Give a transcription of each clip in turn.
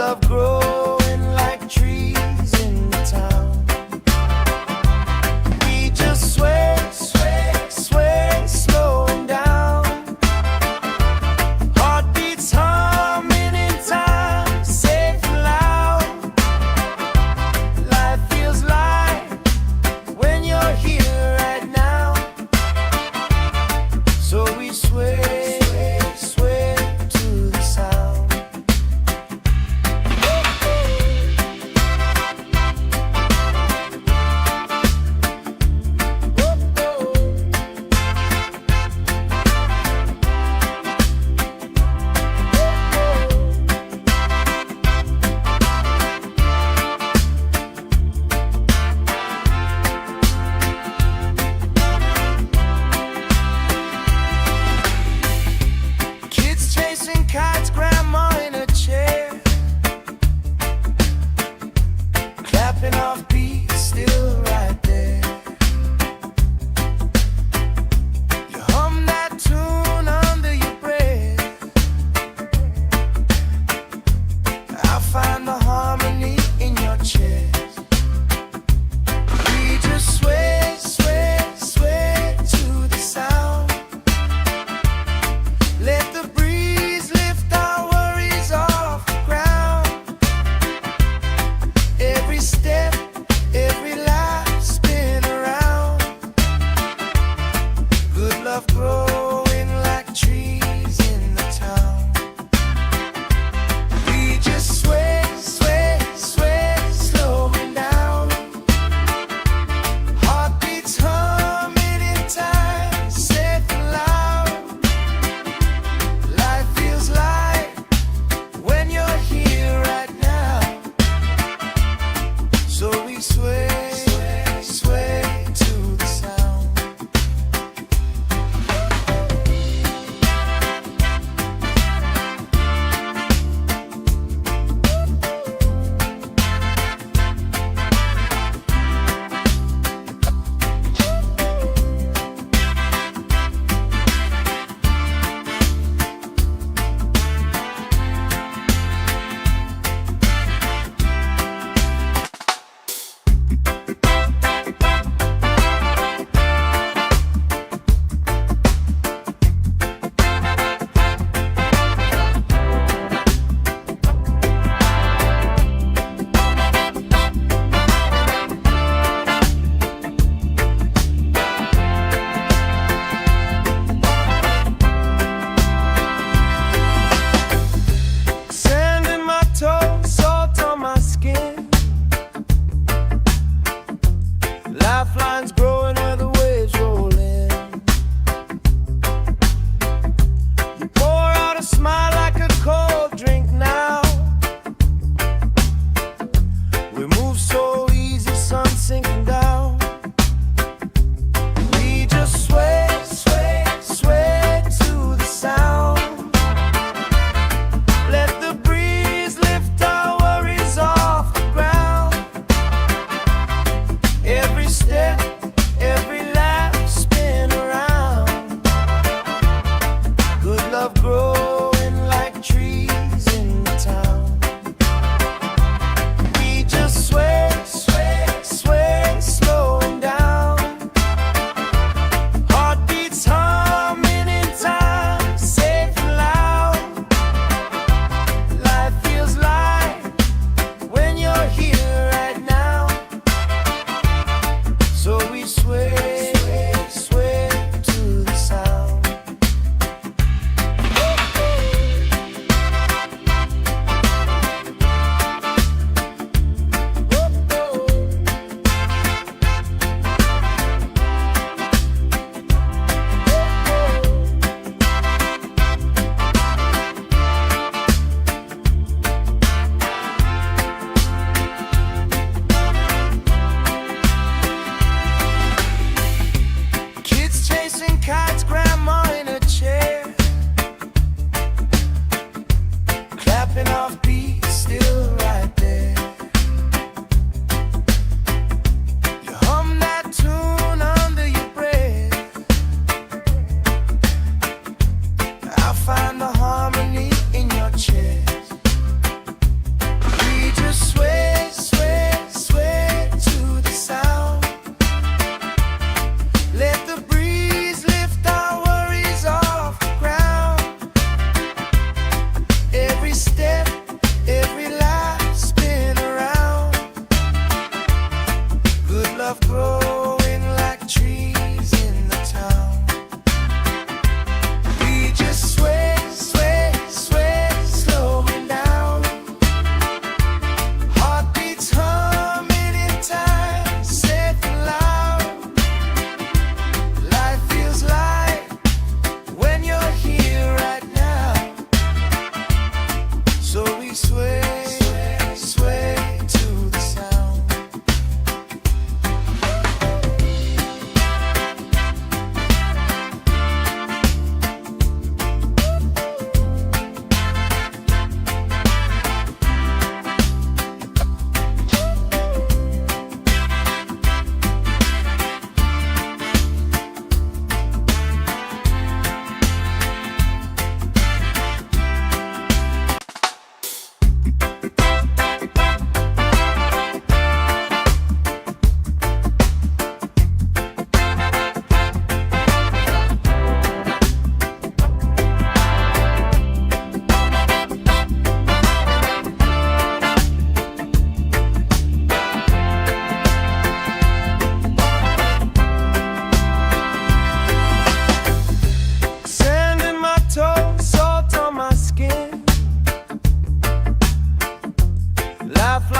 love growing like trees in the town. We just sway, sway, sway, slowing down. Heartbeats humming in time, safe and loud. Life feels light when you're here right now. So we sway, sway to the sound. Kids chasing kites, grandma in a chair, clapping off beats, still right there. You hum that tune under your breath. I find the harmony in your chest. We just sway, sway, sway to the sound. Let the breeze lift our worries off the ground. Every step, every life spin around. Good love growing like trees in the town. We just sway, sway, sway, slowing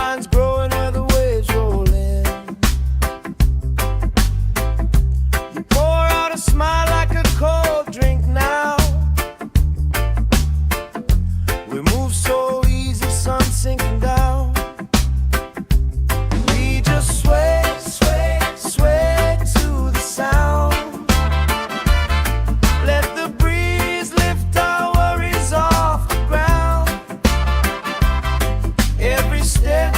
vines growing where the waves roll in. You pour out a smile like a cold drink now. We move so easy, sun sinking down. We just sway, sway, sway to the sound. Let the breeze lift our worries off the ground. Every step,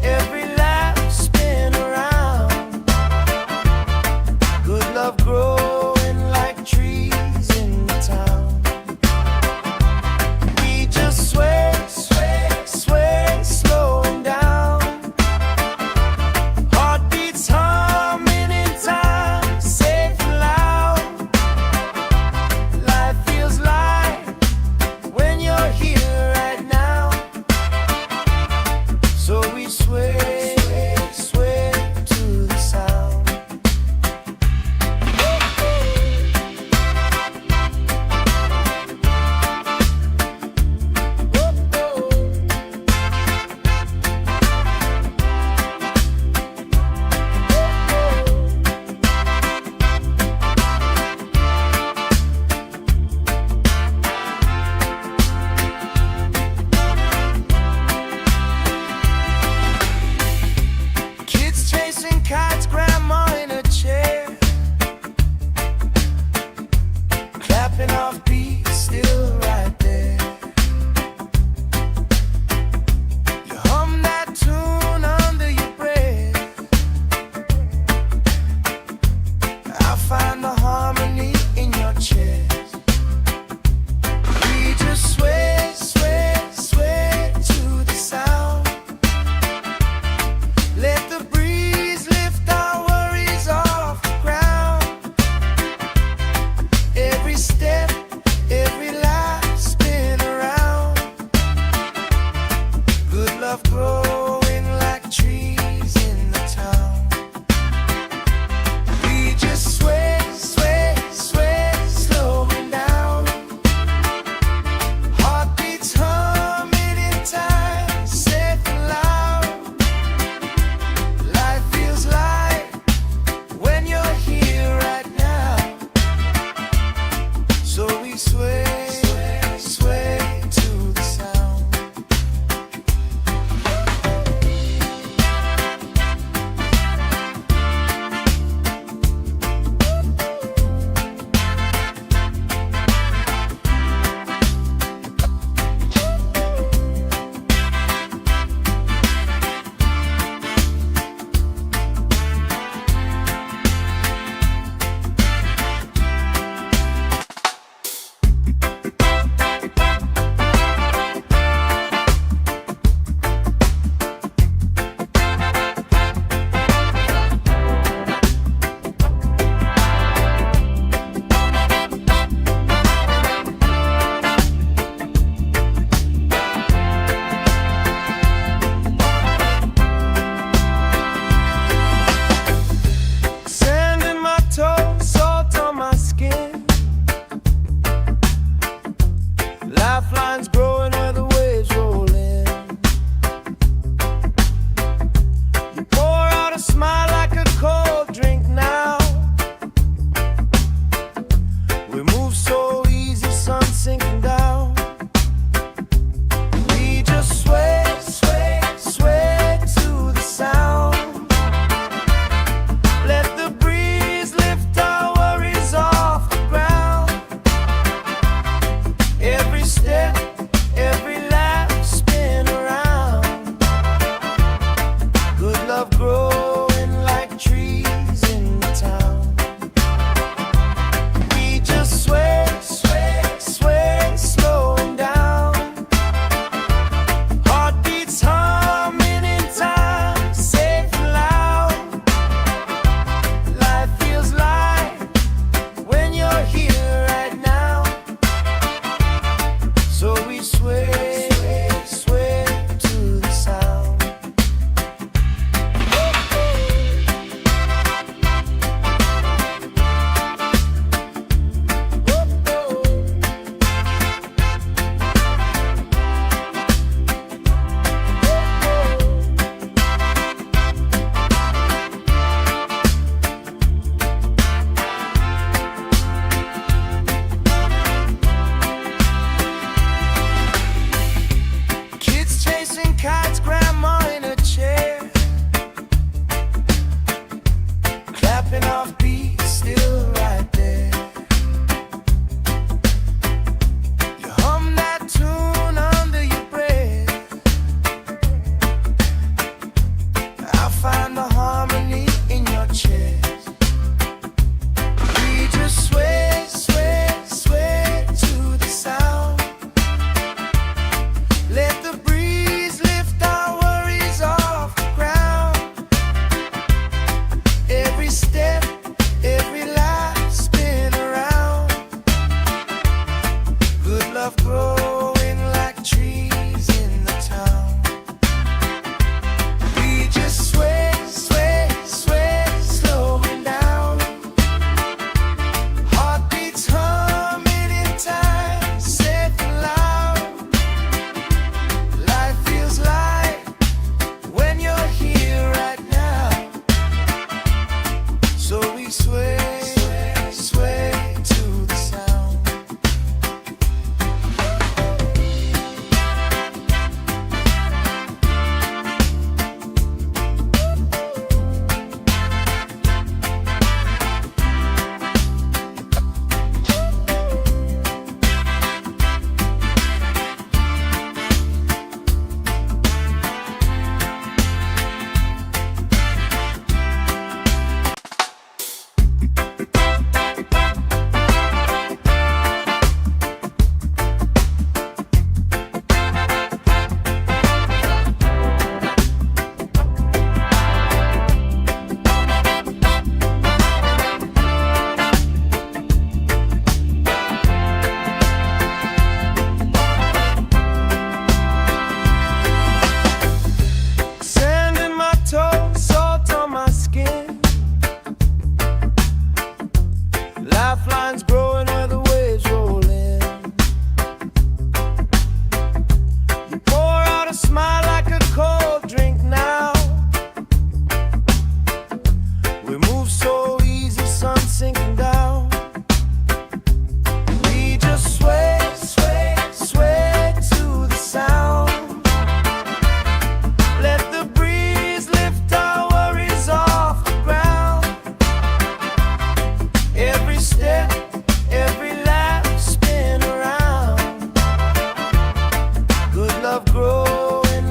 every lap, spin around. Good love growing like trees in the town. We just sway, sway, sway, slowing down. Heartbeats humming in time, safe and loud. Life feels light when you're here right now. So we sway, sway to the sound. Kids chasing kites, grandma in a chair, clapping off beats, still right there. You hum that tune under your breath. I find the harmony in your chest. We just sway, sway, sway to the sound. Let the breeze lift our worries off the ground. Every step, every lap, spin around. Good love growing like trees in the town. We just sway, sway, sway, slowing down. Heartbeats humming in time, safe and loud. Life feels light when you're here right now. So we sway, sway to the sound. smile like a cold drink now. We move so easy, sun sinking down. We just sway, sway, sway to the sound. Let the breeze lift our worries off the ground. Every step, every lap, spin around. Good love growing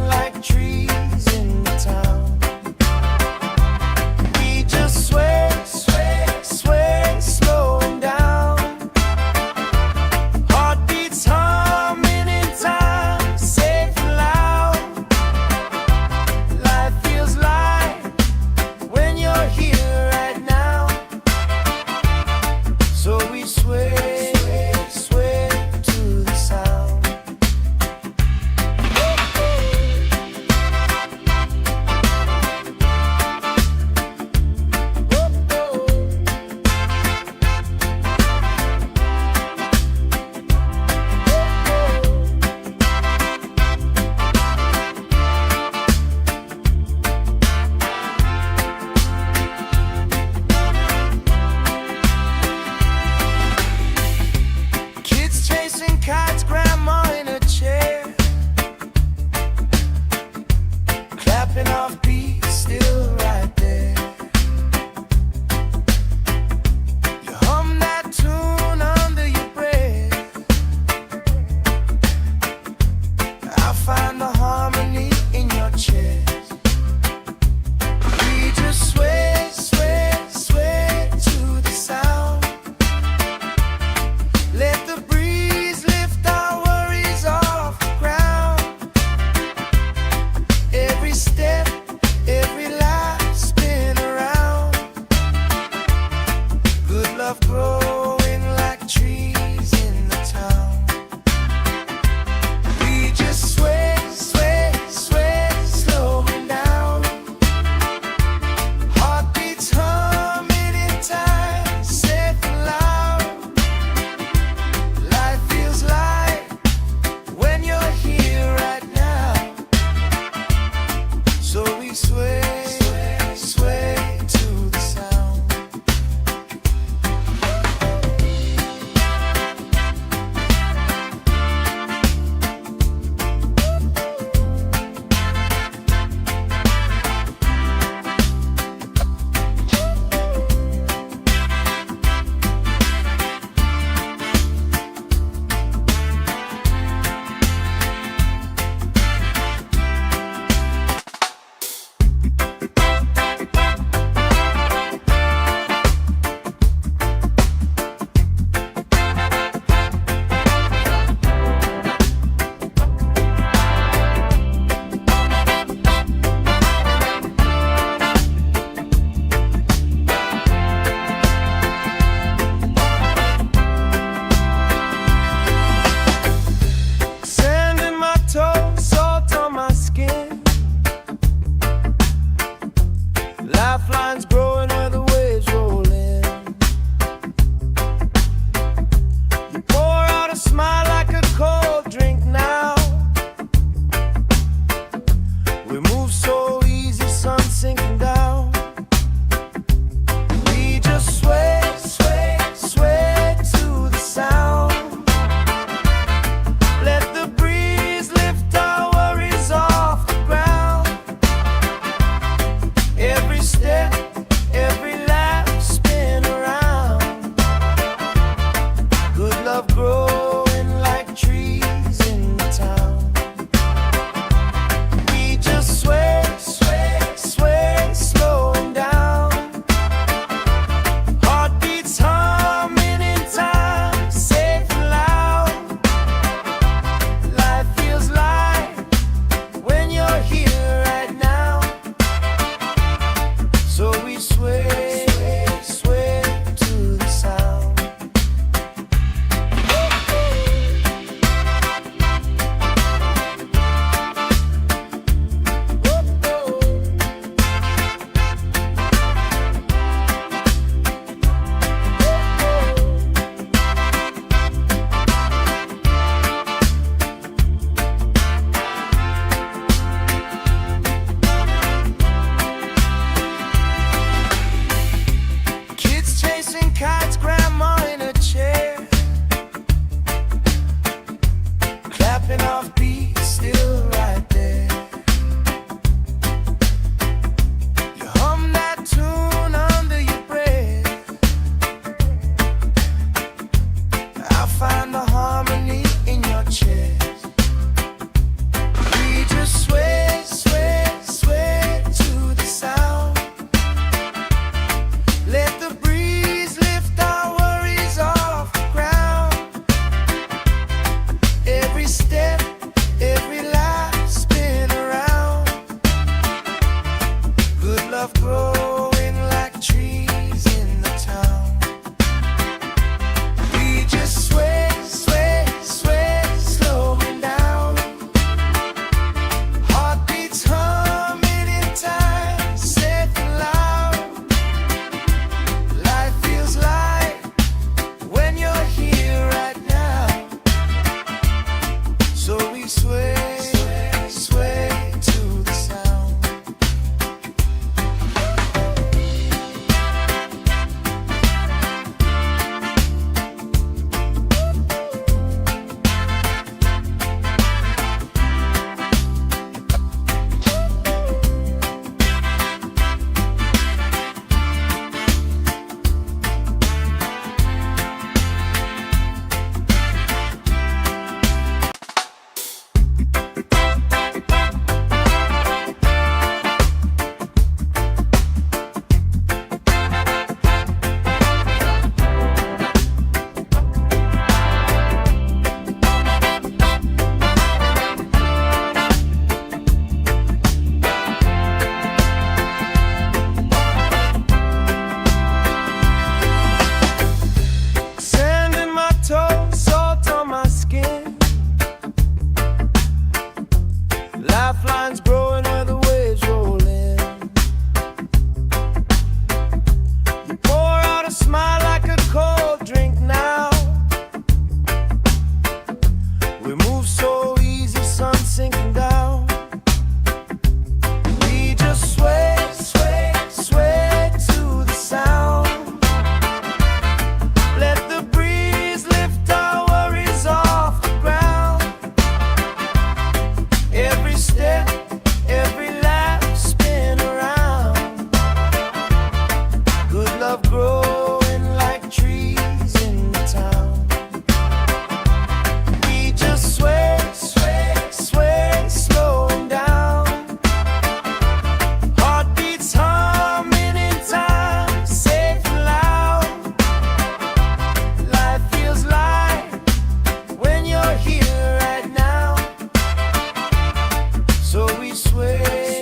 sway,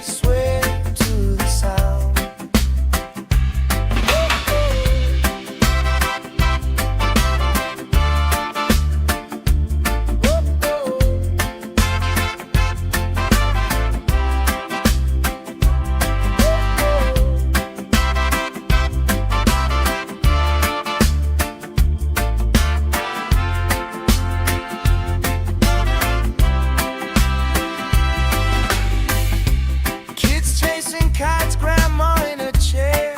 sway to the sound. Kids chasing kites, grandma in a chair,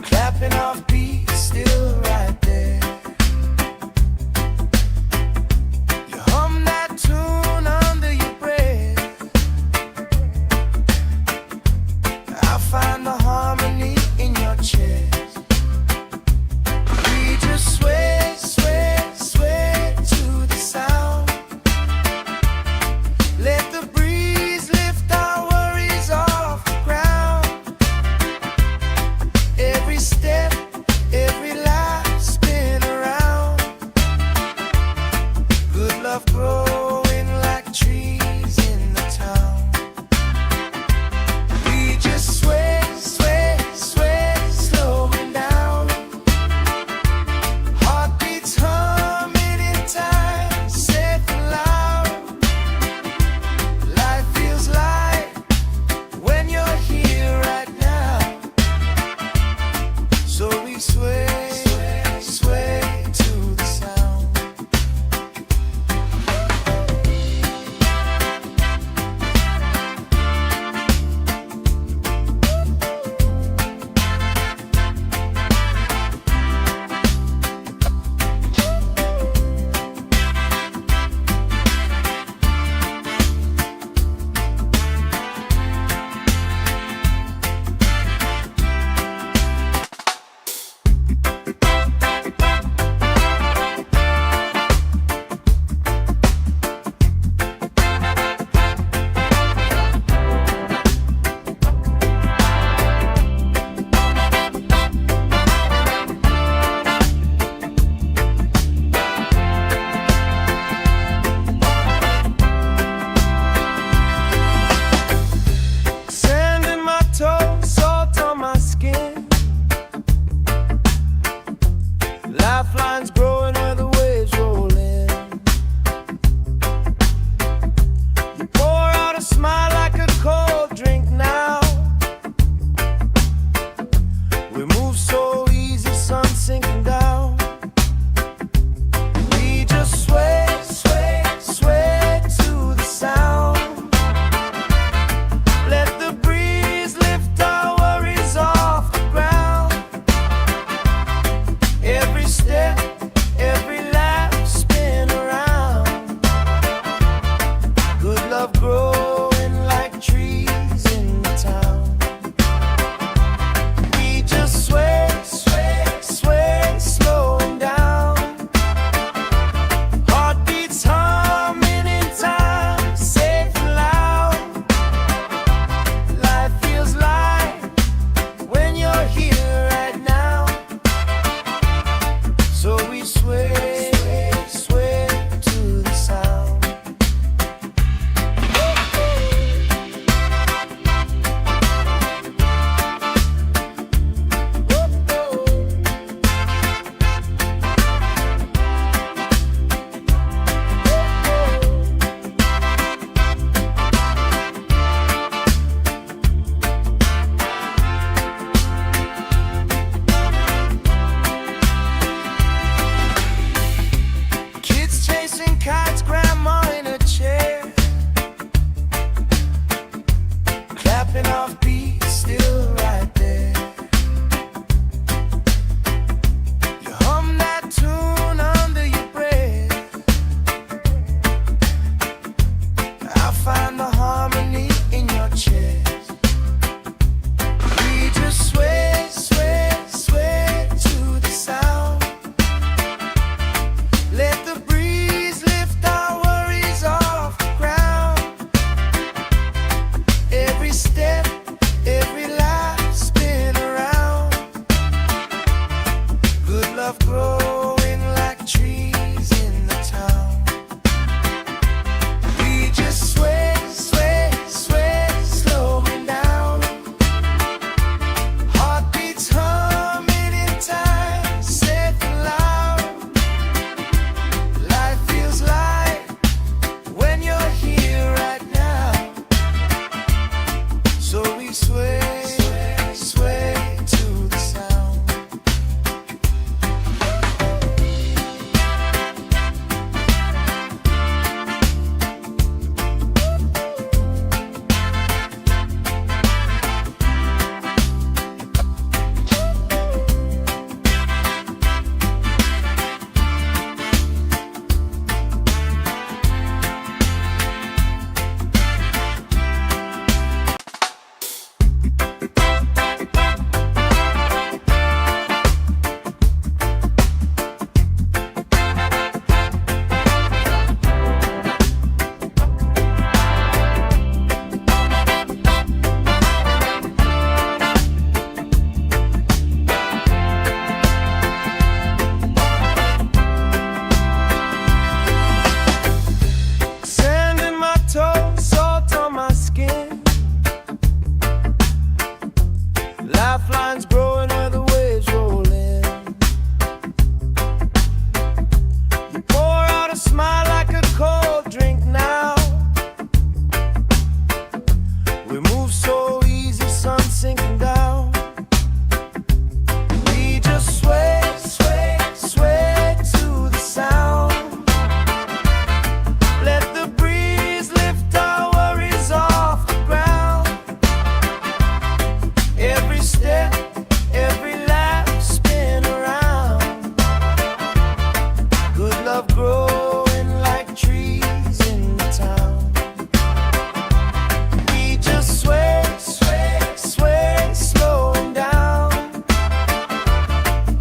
clapping off beats, still right there. You hum that tune under your breath. I find the harmony in your chest. We just sway, sway, sway to the sound. Let the breeze lift our worries off the ground. Every step, every life spin around. Good love growing like trees in the town. We just sway, sway, sway, slowing down. Heartbeats humming in time, safe and loud. Life feels light when you're here right now. So we sway, sway to the sound. Sand in my toes, salt on my skin. Lifelines growing where the waves roll in. You pour out a smile like a cold drink now. We move so easy, sun sinking down. We just sway, sway, sway to the sound. Let the breeze lift our worries off the ground. Every step, every laugh spin around. Good love growing like trees in the town. We just sway, sway, sway, slowing down. Heartbeats humming in time, safe and loud. Life feels light when you're here right now. So we sway, sway to the sound. drink now. We move so easy, sun sinking down. We just sway, sway, sway to the sound. Let the breeze lift our worries off the ground. Every step, every lap, spin around. Good love growing like trees in the town. We just sway, sway, sway, slowing down.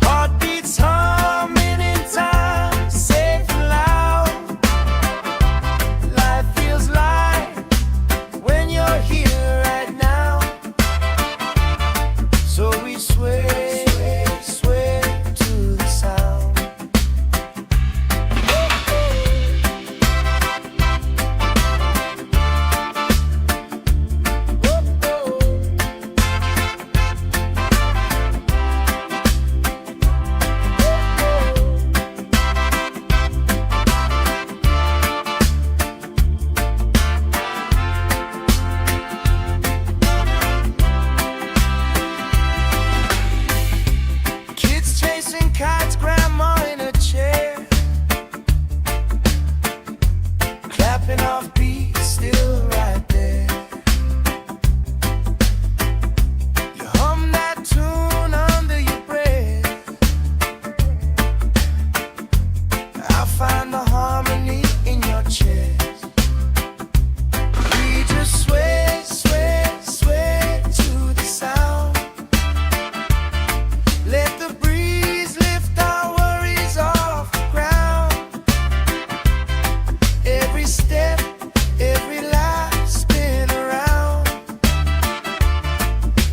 Heartbeats humming in time, safe and loud. Life feels light when you're here right now. So we sway, sway to the sound. Kids chasing kites, grandma in a chair, clapping off beats, still right there. You hum that tune under your breath. I find the harmony in your chest. We just sway, sway, sway to the sound. Let the breeze lift our worries off the ground. Every step, every lap, spin around.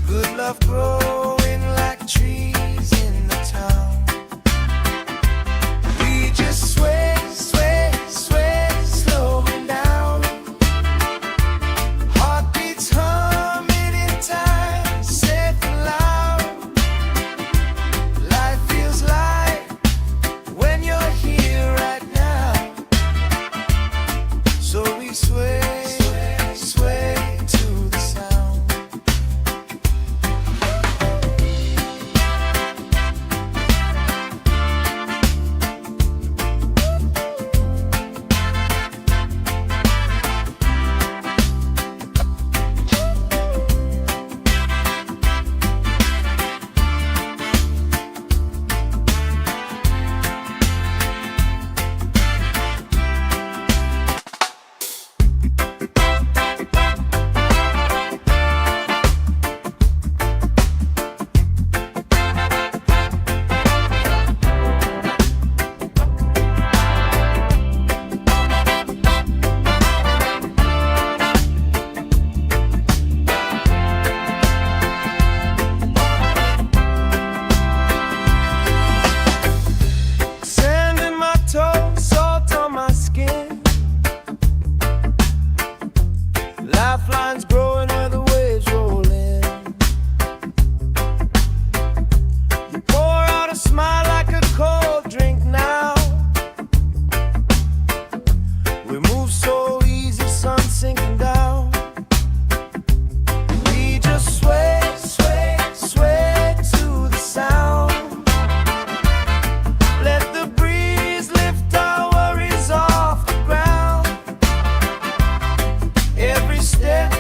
Good love growing like trees in the town. We just sway, sway, sway, slowing down. Heartbeats humming in time, safe and loud. Life feels light when you're here right now. So we sway, sway to the sound. Sand in my toes, salt on my skin. Lifelines growing where the waves roll in. You pour out a smile like a cold drink now. We move so easy, sun sinking down. We just sway, sway, sway to the sound. Let the breeze lift our worries off the ground. Every step,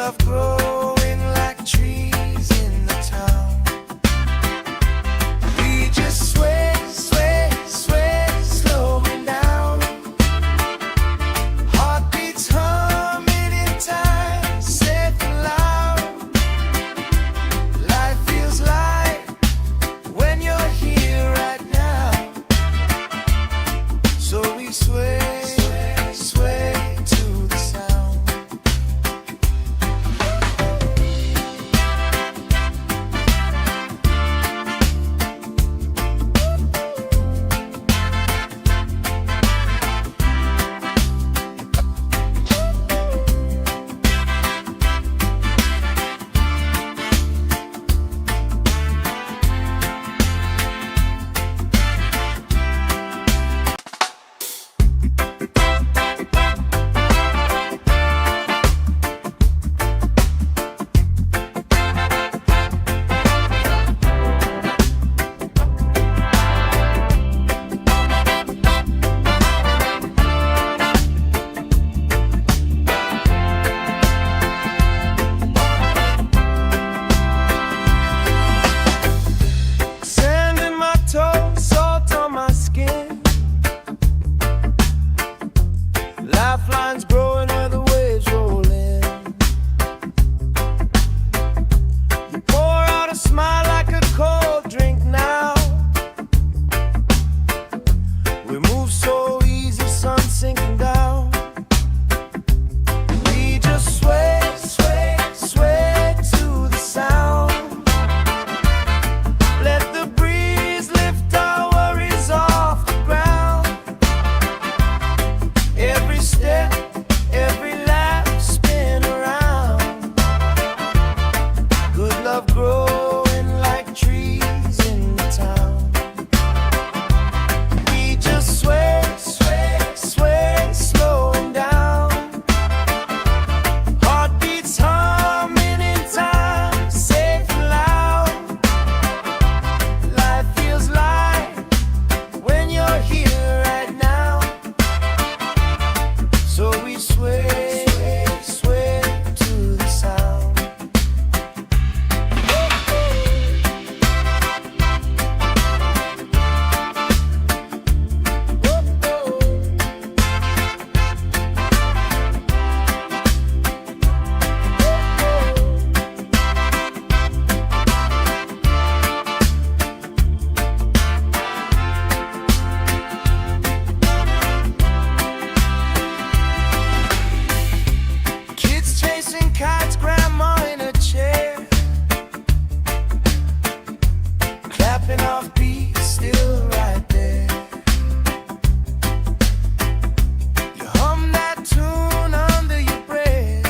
love growing like trees in the town. We just sway, sway, sway, slowing down. Heartbeats humming in time, safe and loud. Life feels light when you're here right now. So we sway, sway to the sound. Sand in my toes, salt on my skin. Lifelines growing where the waves roll in. You pour out a smile like a cold drink now. We move so easy, sun sinking down. We just sway, sway, sway to the sound. Let the breeze lift our worries off the ground. Every step, every lap, spin around. Good love growing like trees in the town. We just sway, sway, sway, slowing down. Heartbeats humming in time, safe and loud. Life feels light when you're here right now. So we sway, sway to the sound. Kids chasing kites, grandma in a chair, clapping off beats, still right there. You hum that tune under your breath.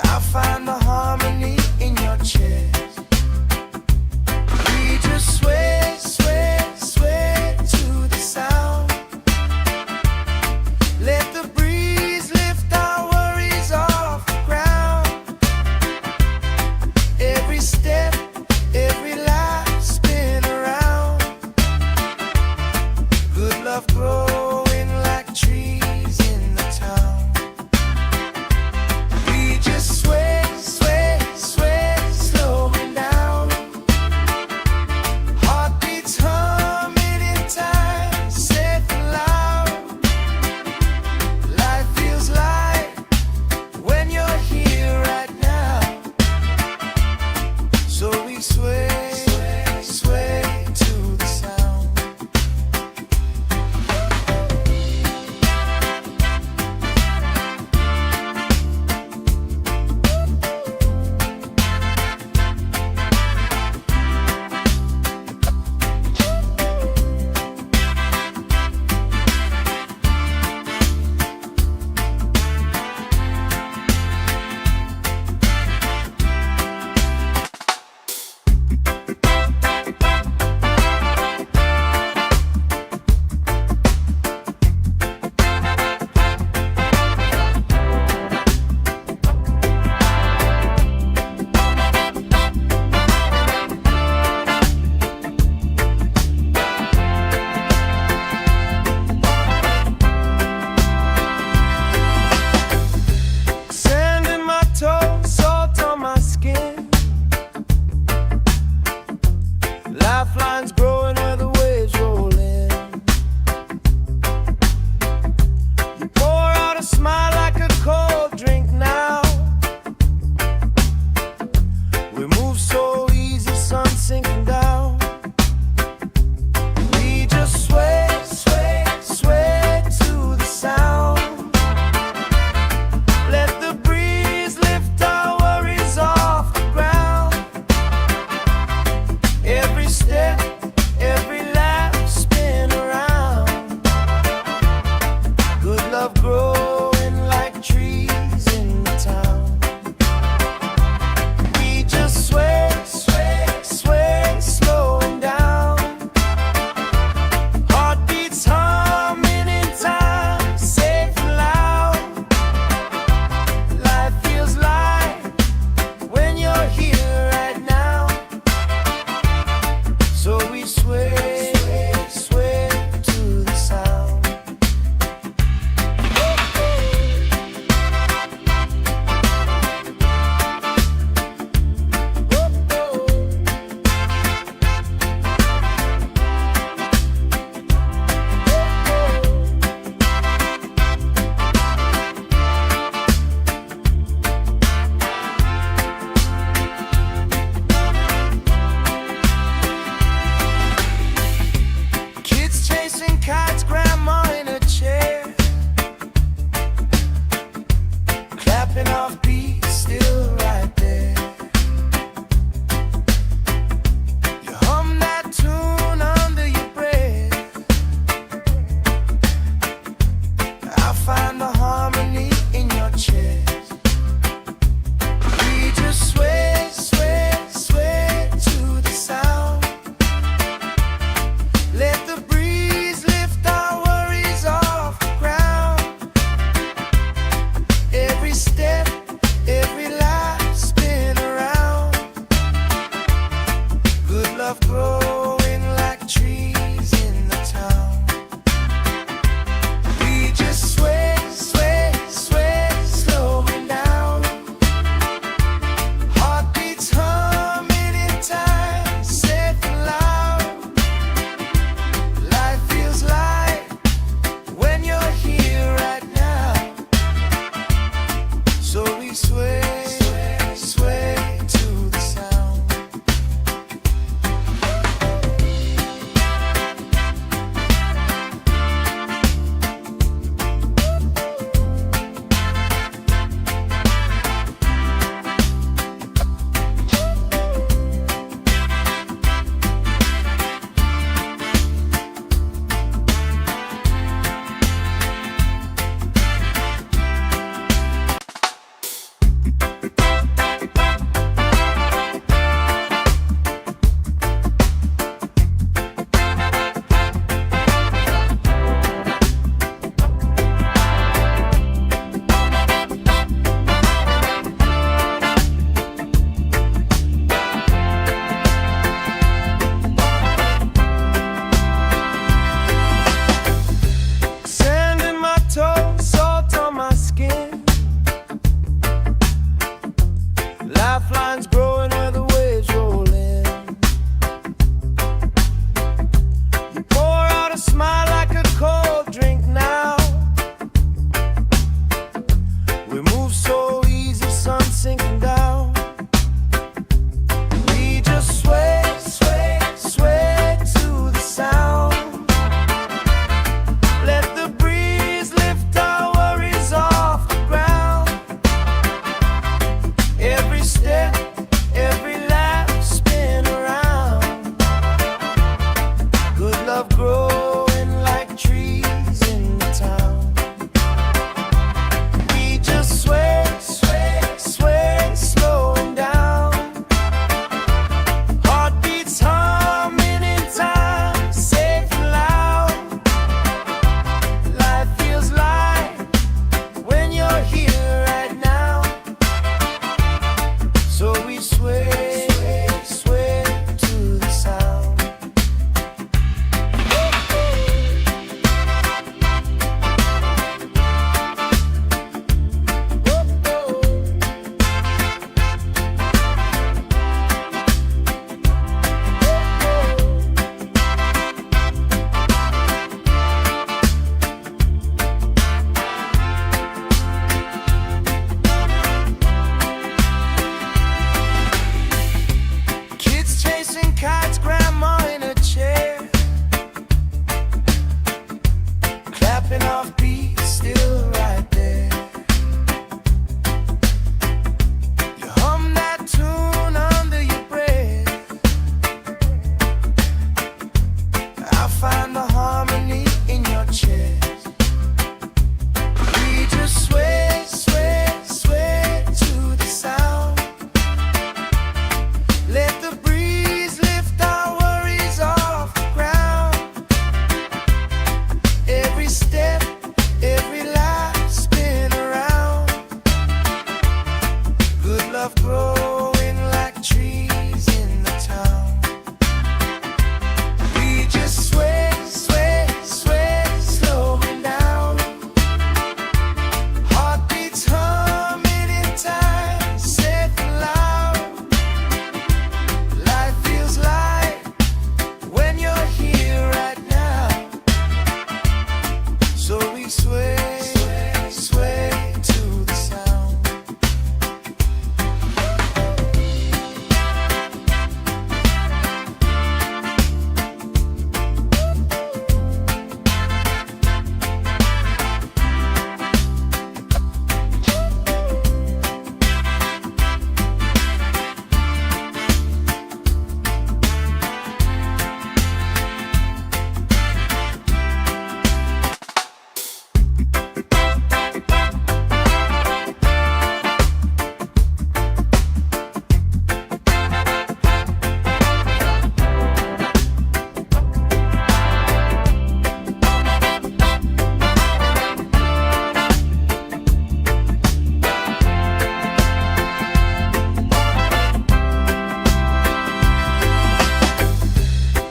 I find the harmony in your chest. We just sway, sway, sway to the sound. Let the breeze lift we sway, sway to the sound. Lifelines growing where the waves roll in. You pour out a smile like a cold drink now. We move so easy, sun sinking down. We just sway, sway, sway to the sound. Let the breeze lift our worries off the ground. Every step, every lap, spin around. Good love growing like trees in the town. We just sway, sway, sway, slowing down. Heartbeats humming in time, safe and loud. Life feels light when you're here right now. So we sway, sway to the sound. Kids chasing kites, grandma in a chair, clapping off beats, still right there. You hum that tune under your breath. I find the harmony in your chest. We just sway, sway, sway to the sound. Let the breeze lift our worries off the ground. Every step, every life, spin around. Good love growing like trees in the town. We just sway, sway, sway, slowing down. Heartbeats humming in time, safe and loud. Life feels light when you're here right now. So we sway, sway to the sound.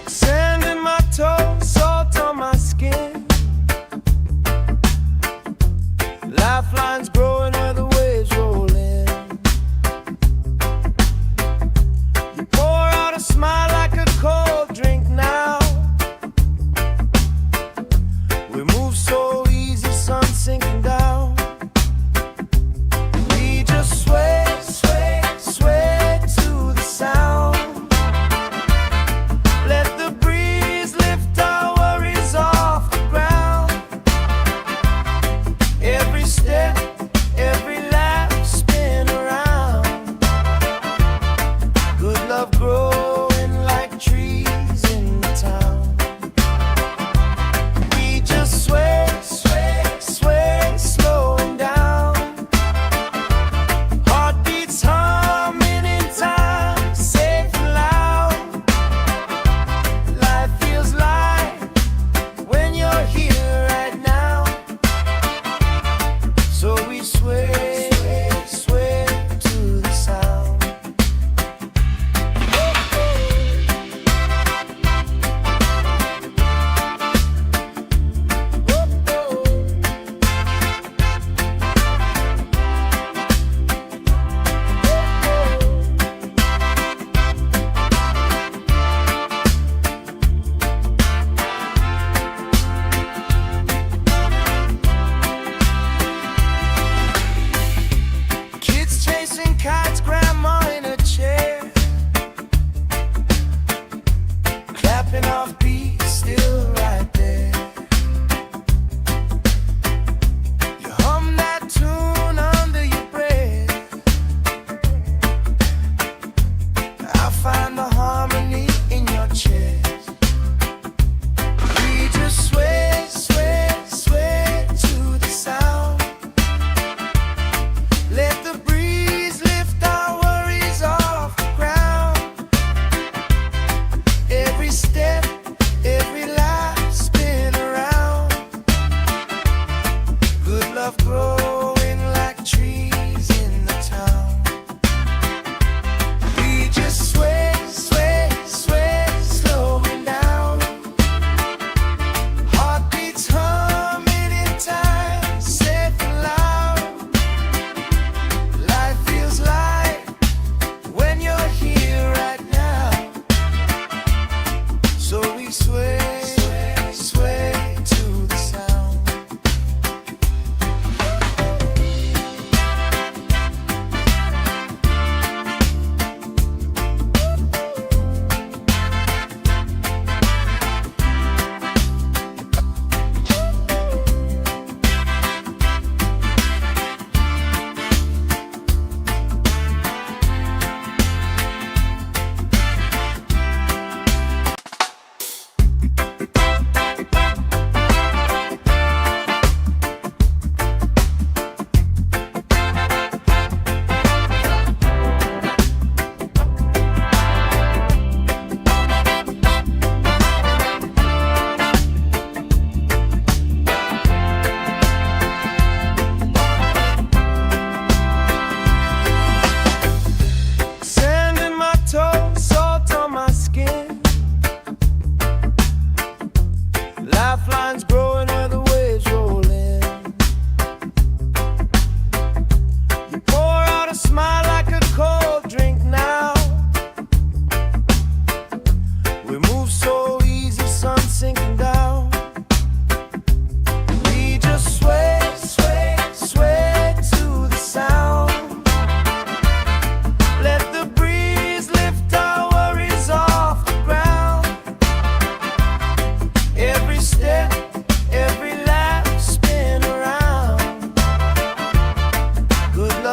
Sand in my toes, salt on my skin. Lifelines growing where the waves roll in. You pour out a smile like a cold drink now. We move so easy, sun sinking down. We just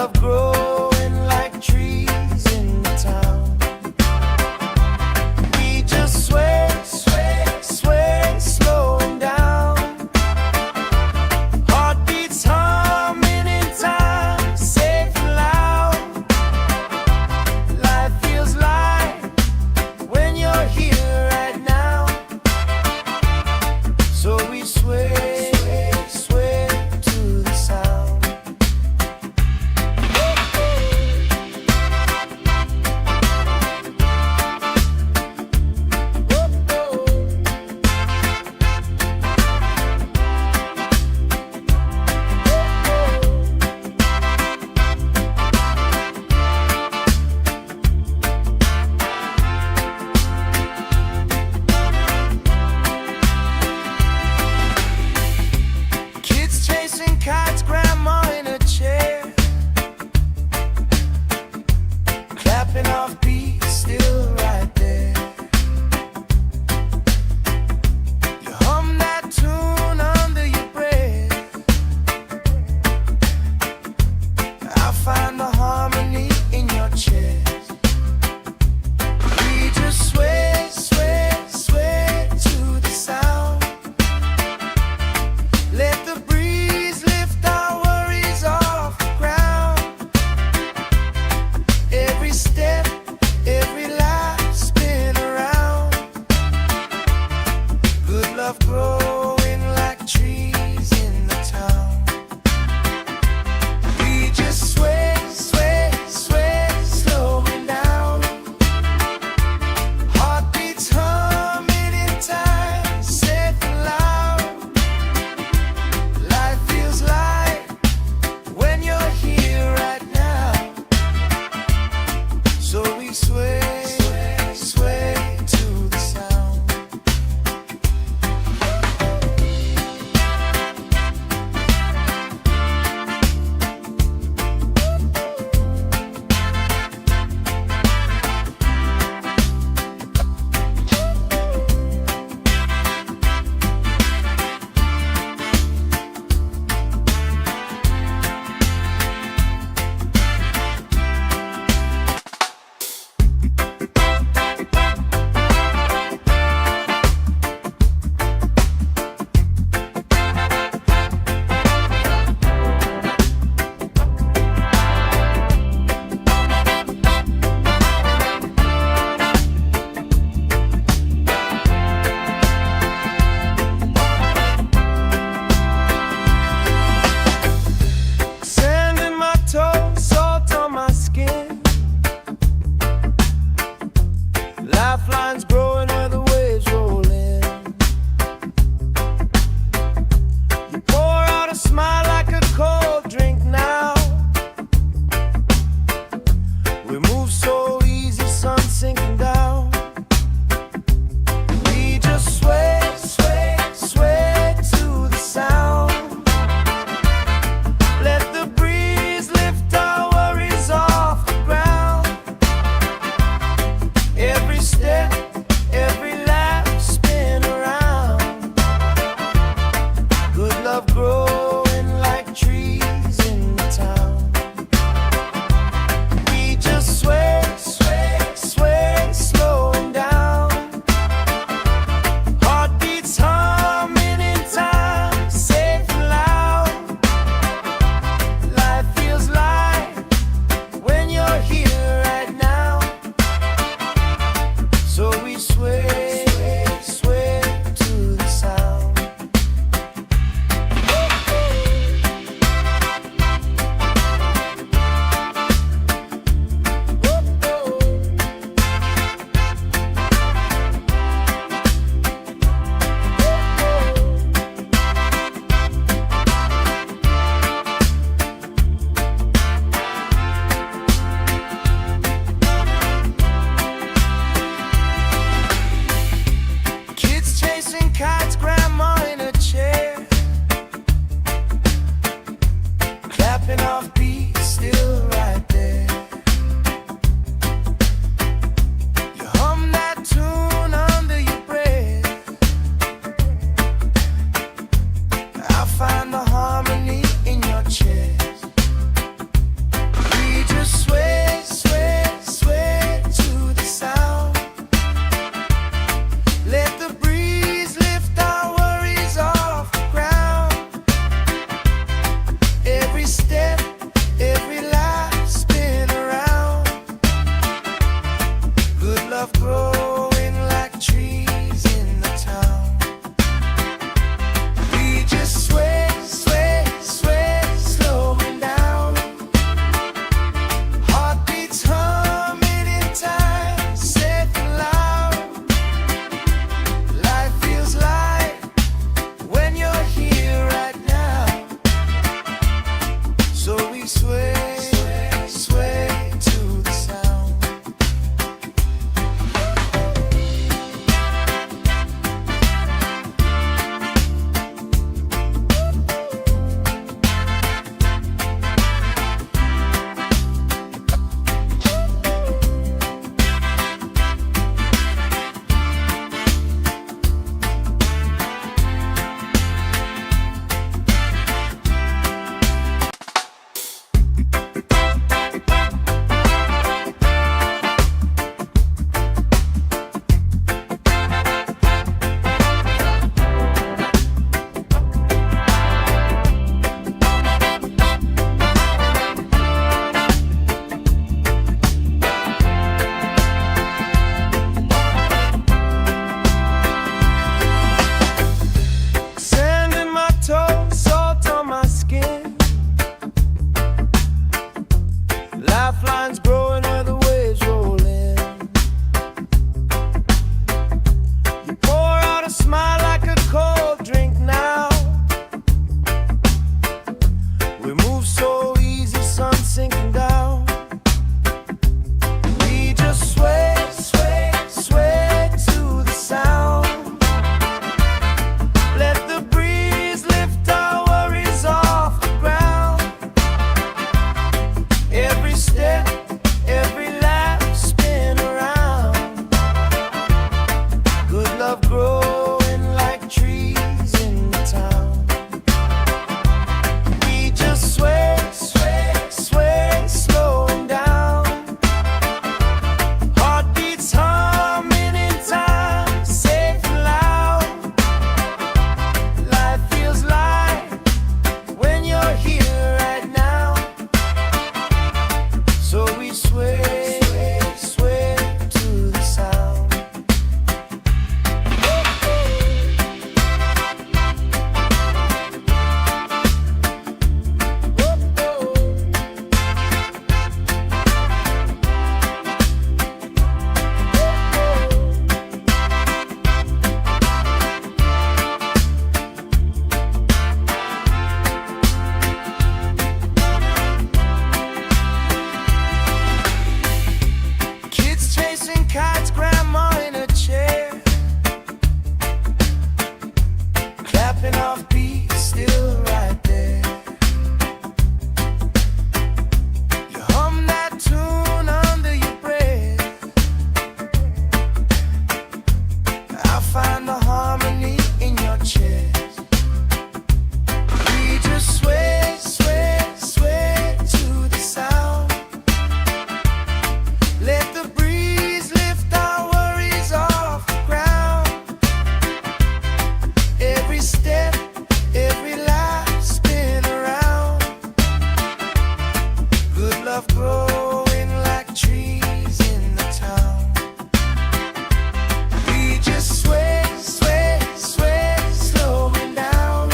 love growing like trees in the town. We just sway, sway, sway, slowing down. Heartbeats humming in time, safe and loud. Life feels light when you're here right now. So we sway, sway, sway to the sound. we sway, sway to the sound. Lifelines growing where the waves roll in. You pour out a smile like a cold drink now. We move so easy, sun sinking down. We just sway, sway, sway to the sound. Let the breeze lift our worries off the ground. Every step, every lap, spin around. Good love growing like trees in the town. We just sway, sway, sway, slowing down. Heartbeats humming in time, safe and loud. Life feels light when you're here right now. So we sway, sway to the sound. Kids chasing kites, grandma in a chair, clapping off beats, still right there. You hum that tune under your breath. I find the harmony in your chest. We just sway, sway, sway to the sound. Let the breeze lift our worries off the ground. Every step, every lap, spin around. Good love growing like trees in the town. We just sway, sway, sway, slowing down.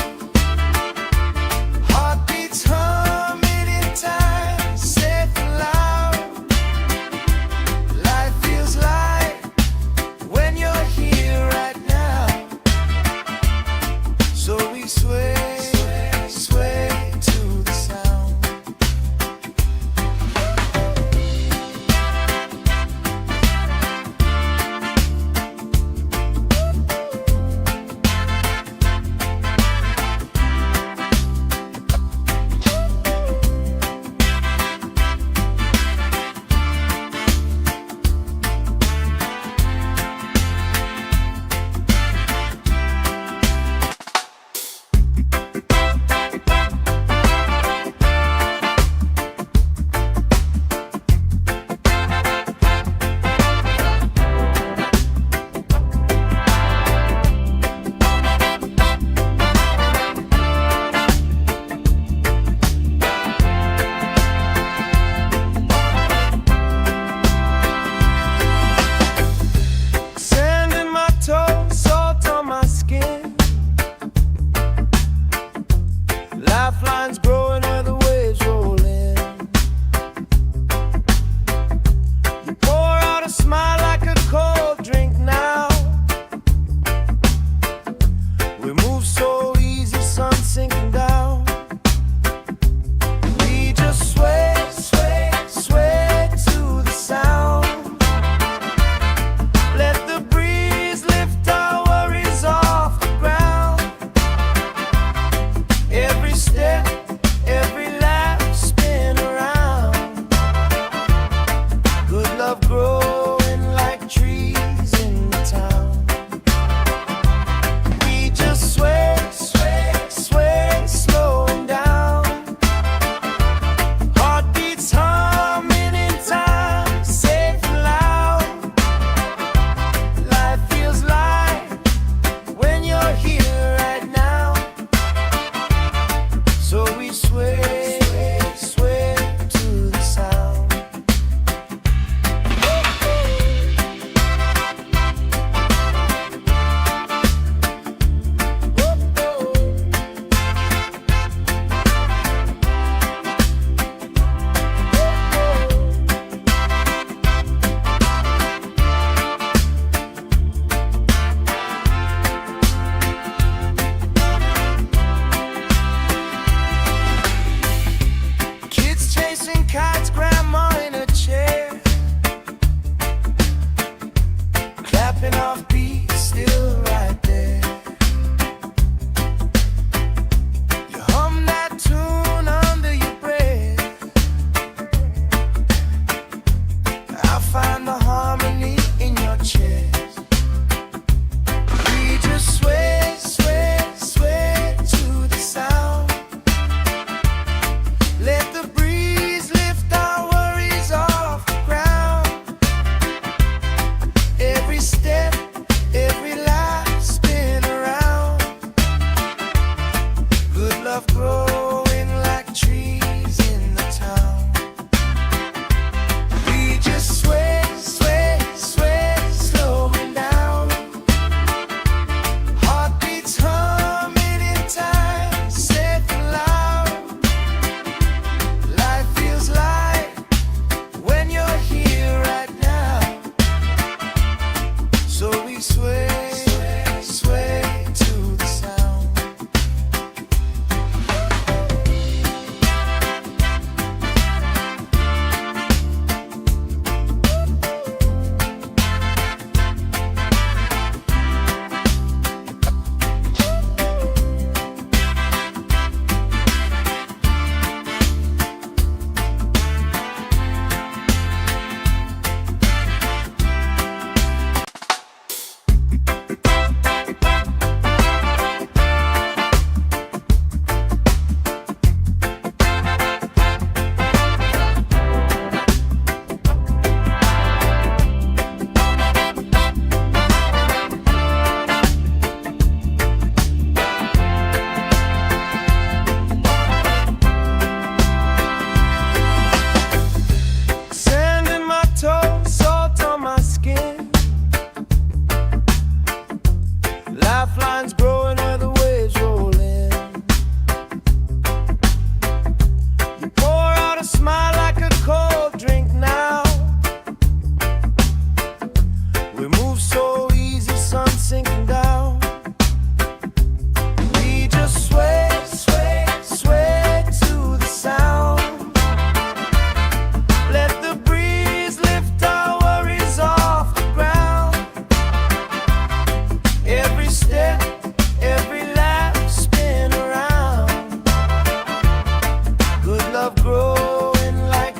Heartbeats humming in time, safe and loud. Life feels light when you're here right now. So we sway, sway to the sound.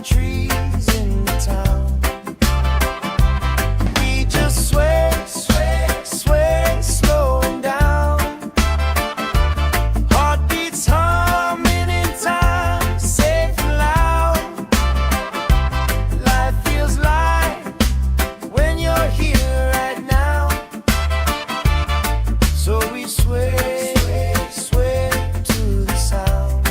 trees in the town. We just sway, sway, sway, slowing down. Heartbeats humming in time, safe and loud. Life feels light when you're here right now. So we sway, sway to the sound.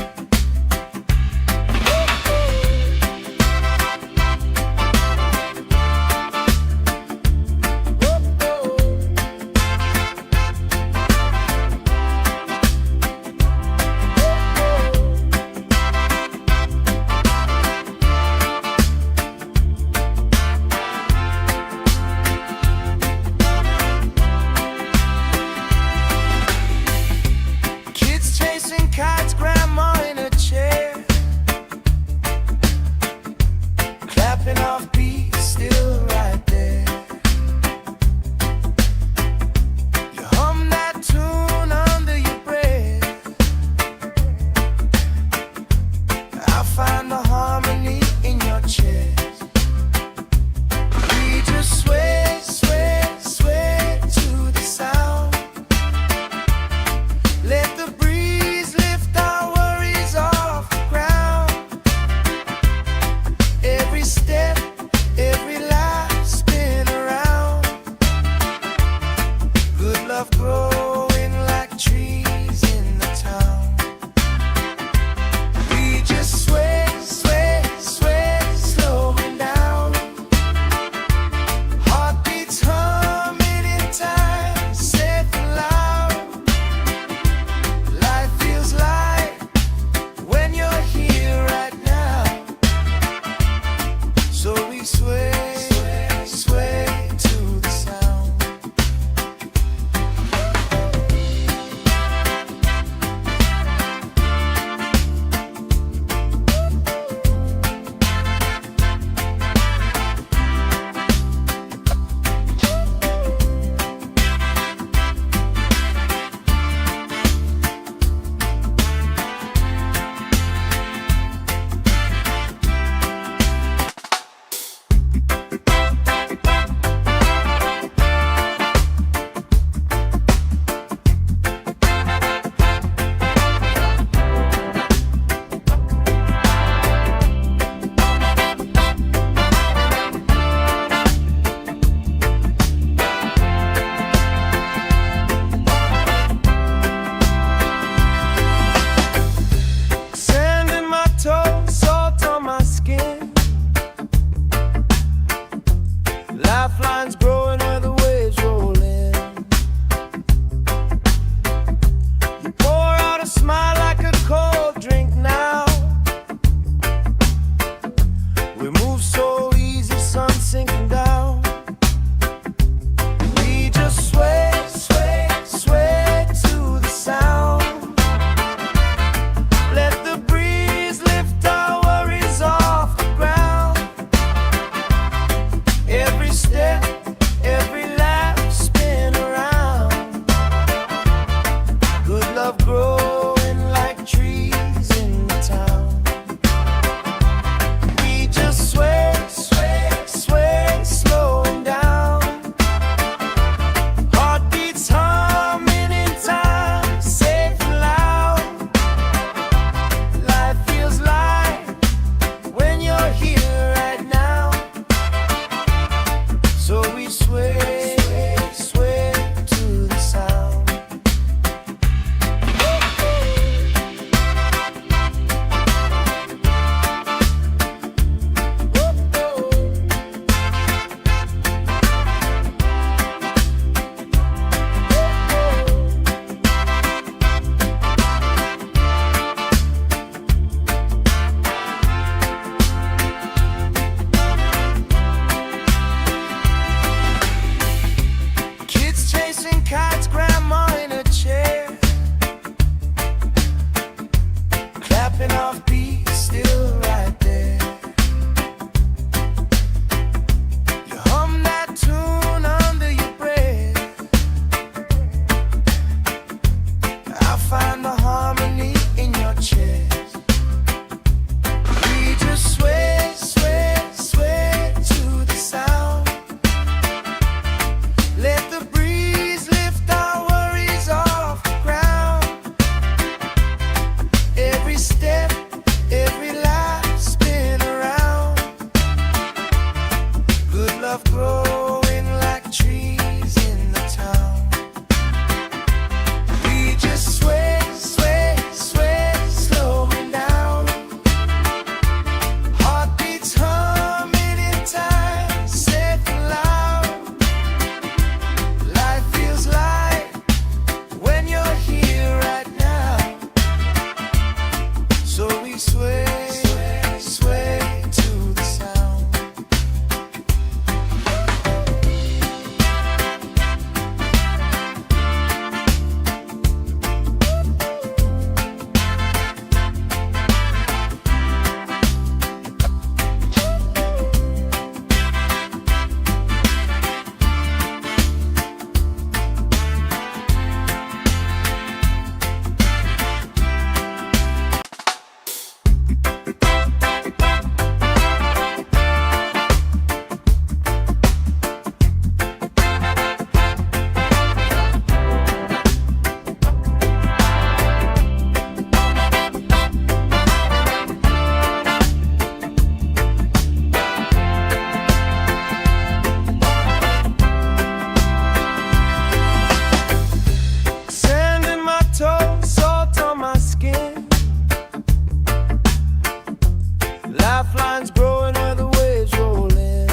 lifelines growing where the waves roll in.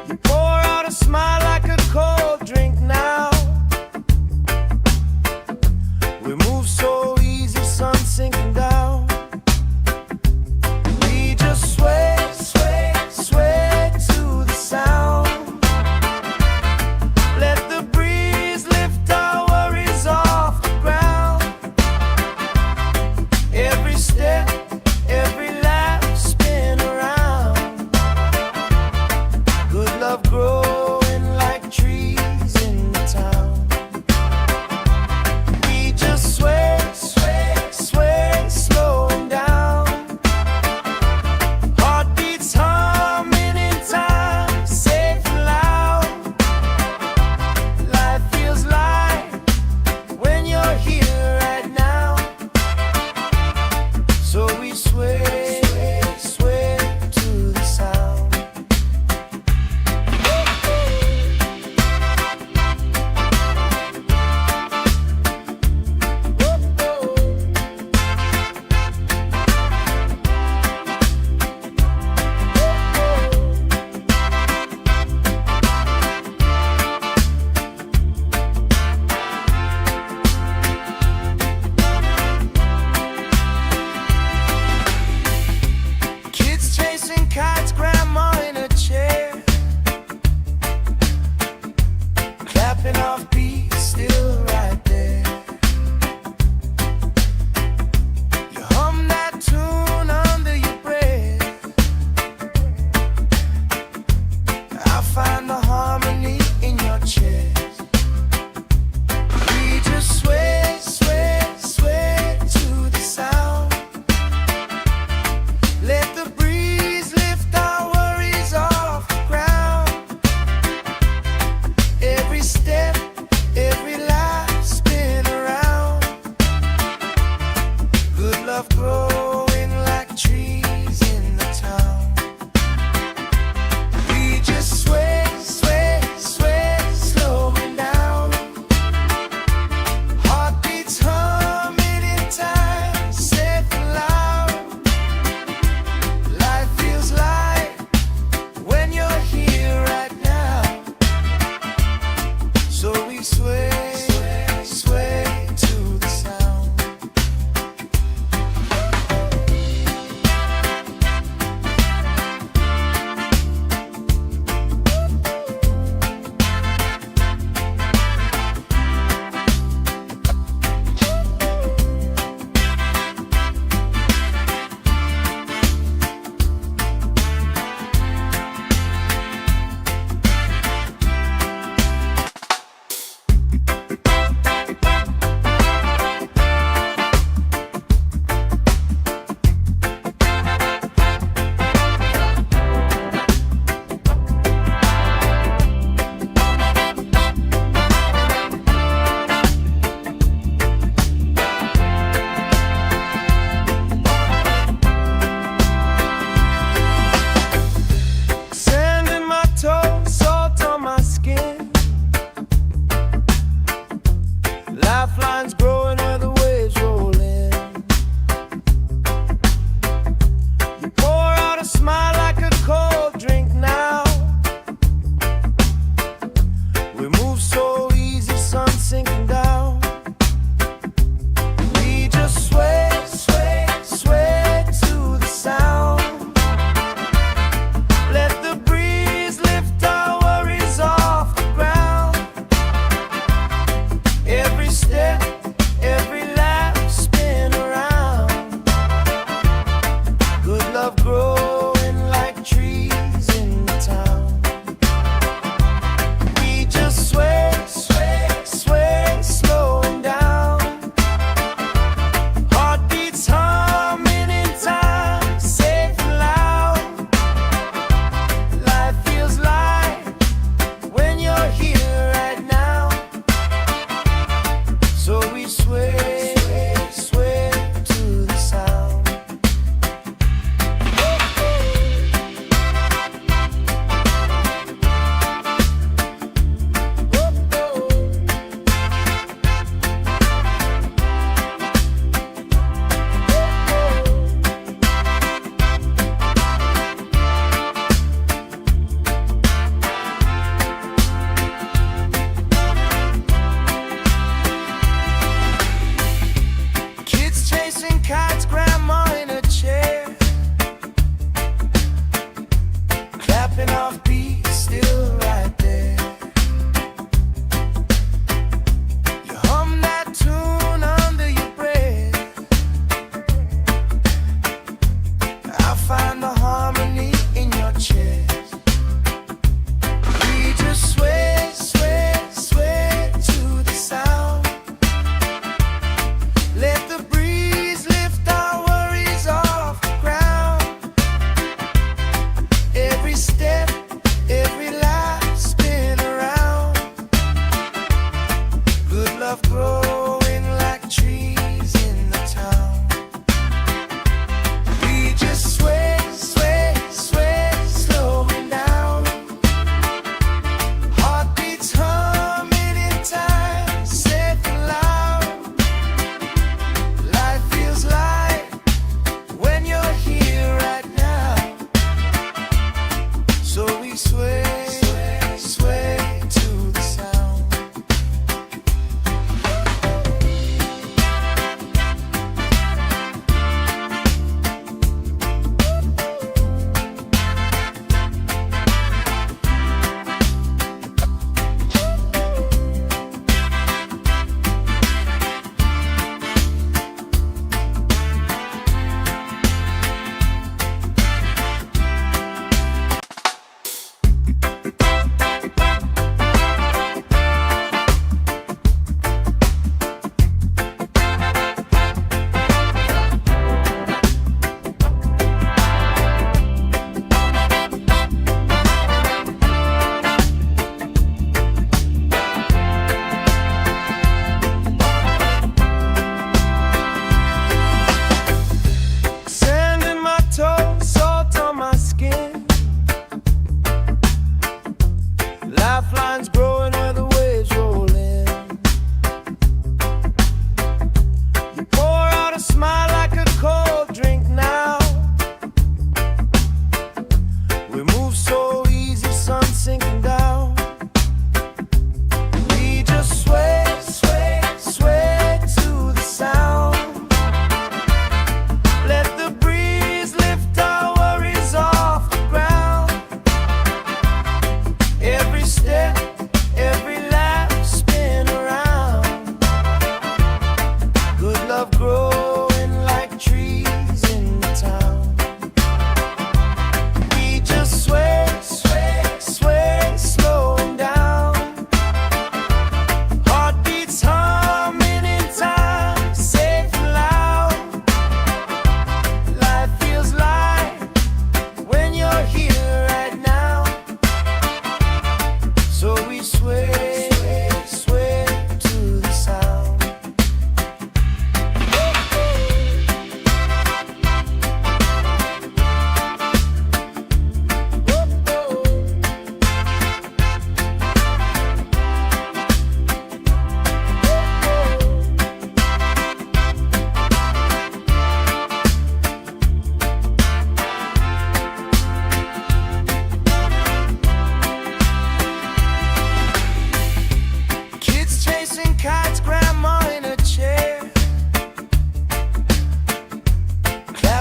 You pour out a smile like a cold drink now. We move so easy, sun sinking down. We just sway, sway, sway to the sound. Let the breeze lift our worries off the ground. Every step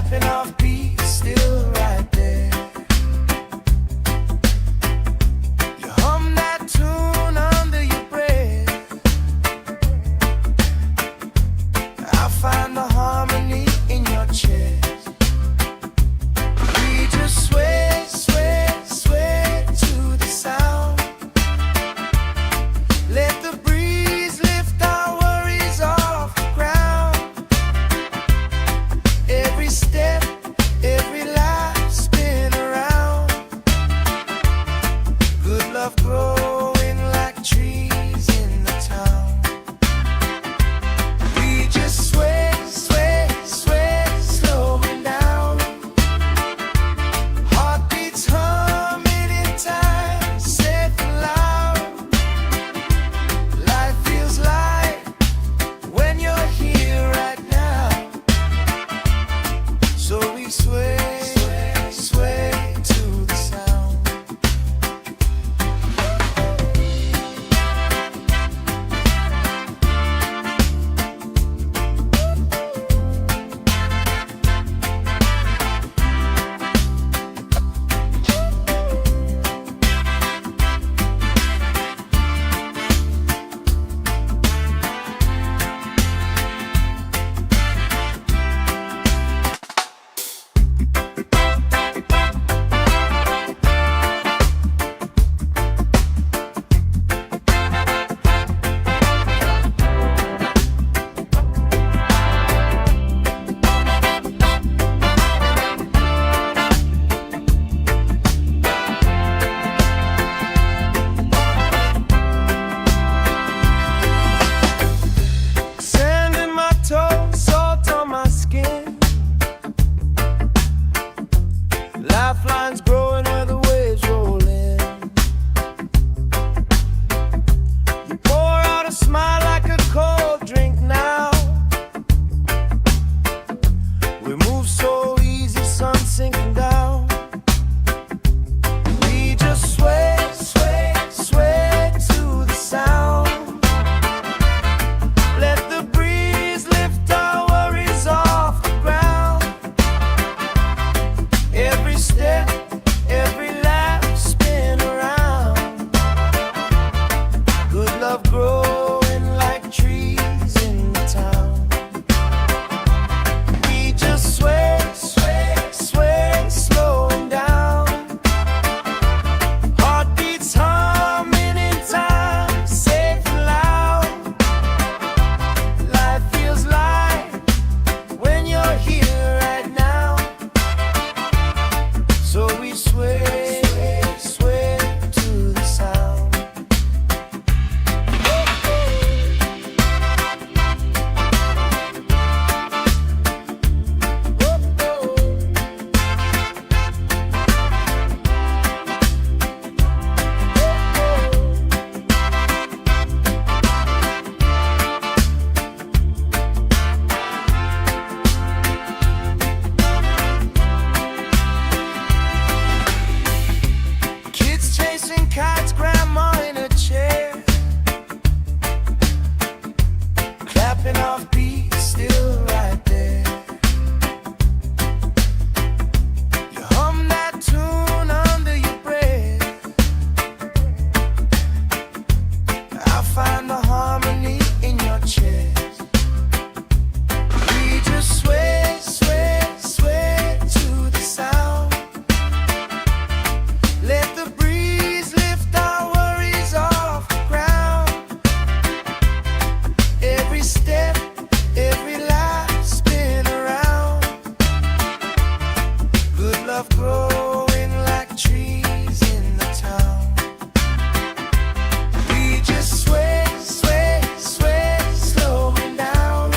clapping off beat, still right there. You hum that tune under your breath. I find the harmony in your chest. We just sway, sway, sway to the sound. Let the breeze lift our worries off the ground. Every step, every life spin around. Good love growing like trees in the town. We just sway, sway, sway, slowing down. Heartbeats humming in time, safe and loud. Life feels light when you're here right now. So we sway, sway, sway to the sound. Sand in my toes, salt on my skin. Lifelines growing where the waves roll in. You pour out a smile like a cold drink now. We move so easy, sun sinking down. We just sway, sway, sway to the sound. Let the breeze lift our worries off the ground. Every step, every laugh spin around. Good love growing like trees in the town. We just sway, sway, sway, slowing down. Heartbeats humming in time, safe and loud. Life feels light when you're here right now. So we sway, sway to the sound. Kids chasing kites, grandma in a chair. Clapping off beat, still right there. You hum that tune under your breath. I find the harmony in your chest. We just sway, sway, sway to the sound. Let the breeze lift our worries off the ground. Every step, every life spin around. Good love growing like trees in the town. We just sway, sway, sway, slowing down.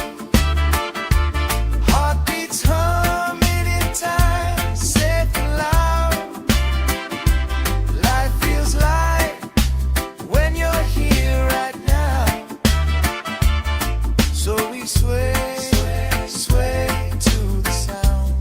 Heartbeats humming in time, safe and loud. Life feels light when you're here right now. So we sway, sway, sway to the sound.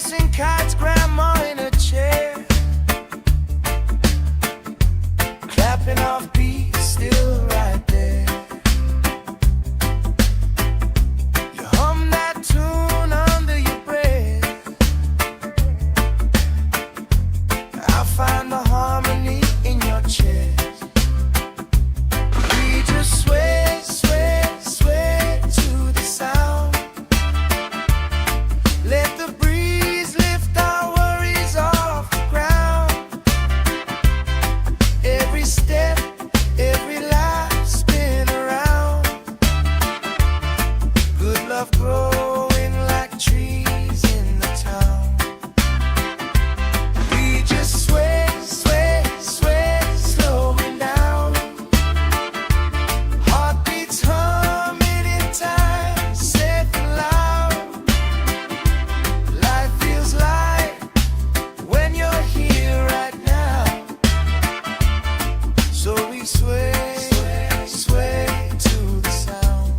Chasing kites, grandma in a chair, clapping off beats, still right there. You hum that tune under your breath. I'll find the harmony in your chest. We just sway, sway, sway to the sound. Let the breeze lift our worries off the ground. Every step, every life spin around. Good love growing like trees in the town. We just sway, sway, sway, slowing down. Heartbeats humming in time, safe and loud. Life feels light when you're here right now. So we sway, sway, sway to the sound.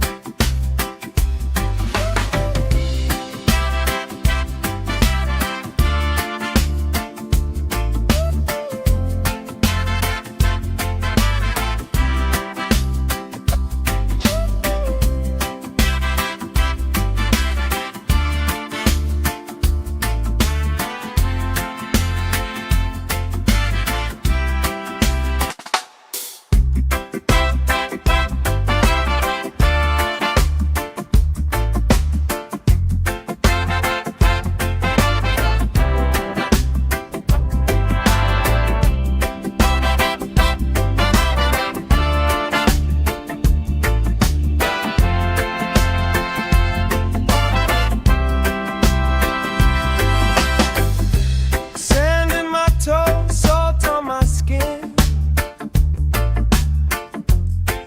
Sand in my toes, salt on my skin.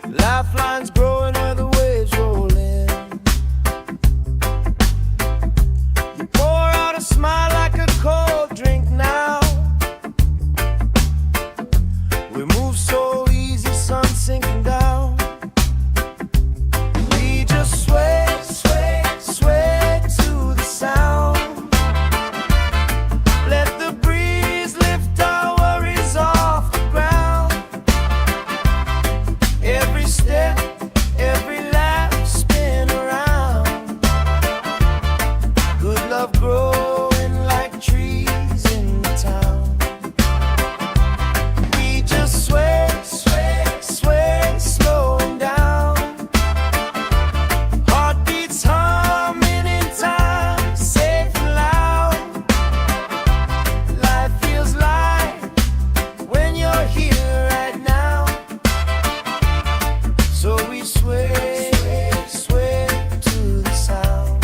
Lifelines growing where the waves roll in. You pour out a smile like a cold drink now. We move so easy, sun sinking down. We just sway, sway, sway to the sound. Let the breeze lift our worries off the ground. Every step, every laugh spin around. Good love growing like trees in the town. We just sway, sway, sway, slowing down. Heartbeats humming in time, safe and loud. Life feels light when you're here right now. So we sway, sway to the sound.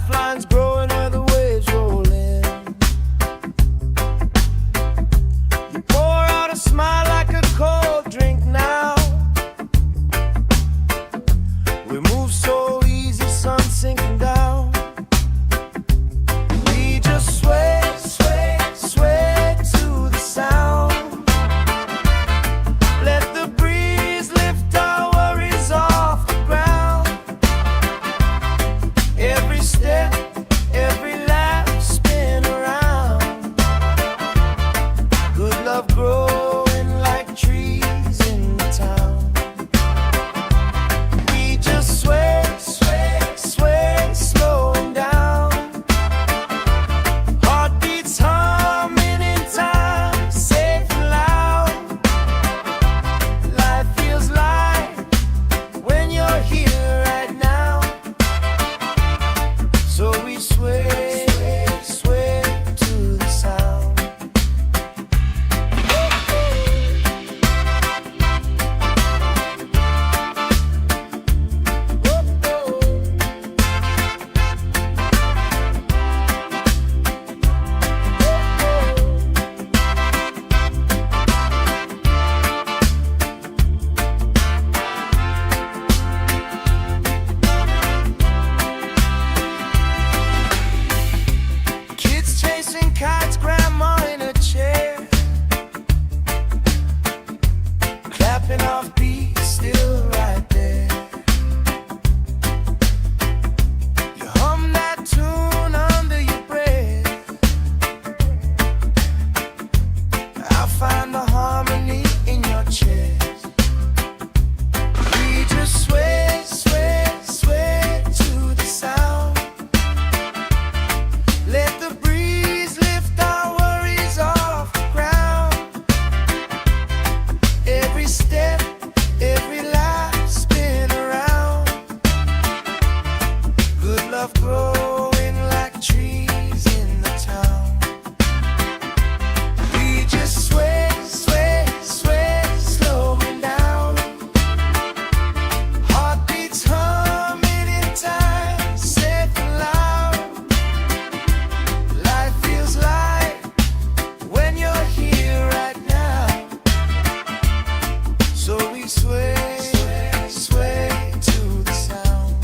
lifelines growing where the waves roll in. You pour out a smile like a cold drink now. We move so easy, sun sinking down. We just sway, sway, sway to the sound. Let the breeze lift our worries off the ground. Every step, every lap, spin around. Good love growing like trees in the town. We just sway, sway, sway, slowing down. Heartbeats humming in time, safe and loud. Life feels light when you're here right now. So we sway, sway to the sound. Kids chasing kites, grandma in a chair, clapping off beat, still right there. You hum that tune under your breath. I'll find the harmony in your chest. We just sway, sway, sway to the sound. Let the breeze lift our worries off the ground. Every step, every lap, spin around. Good love growing like trees in the town. We just sway, sway, sway, slowing down. Heartbeats humming in time, safe and loud. Life feels light when you're here right now. So we sway, sway to the sound.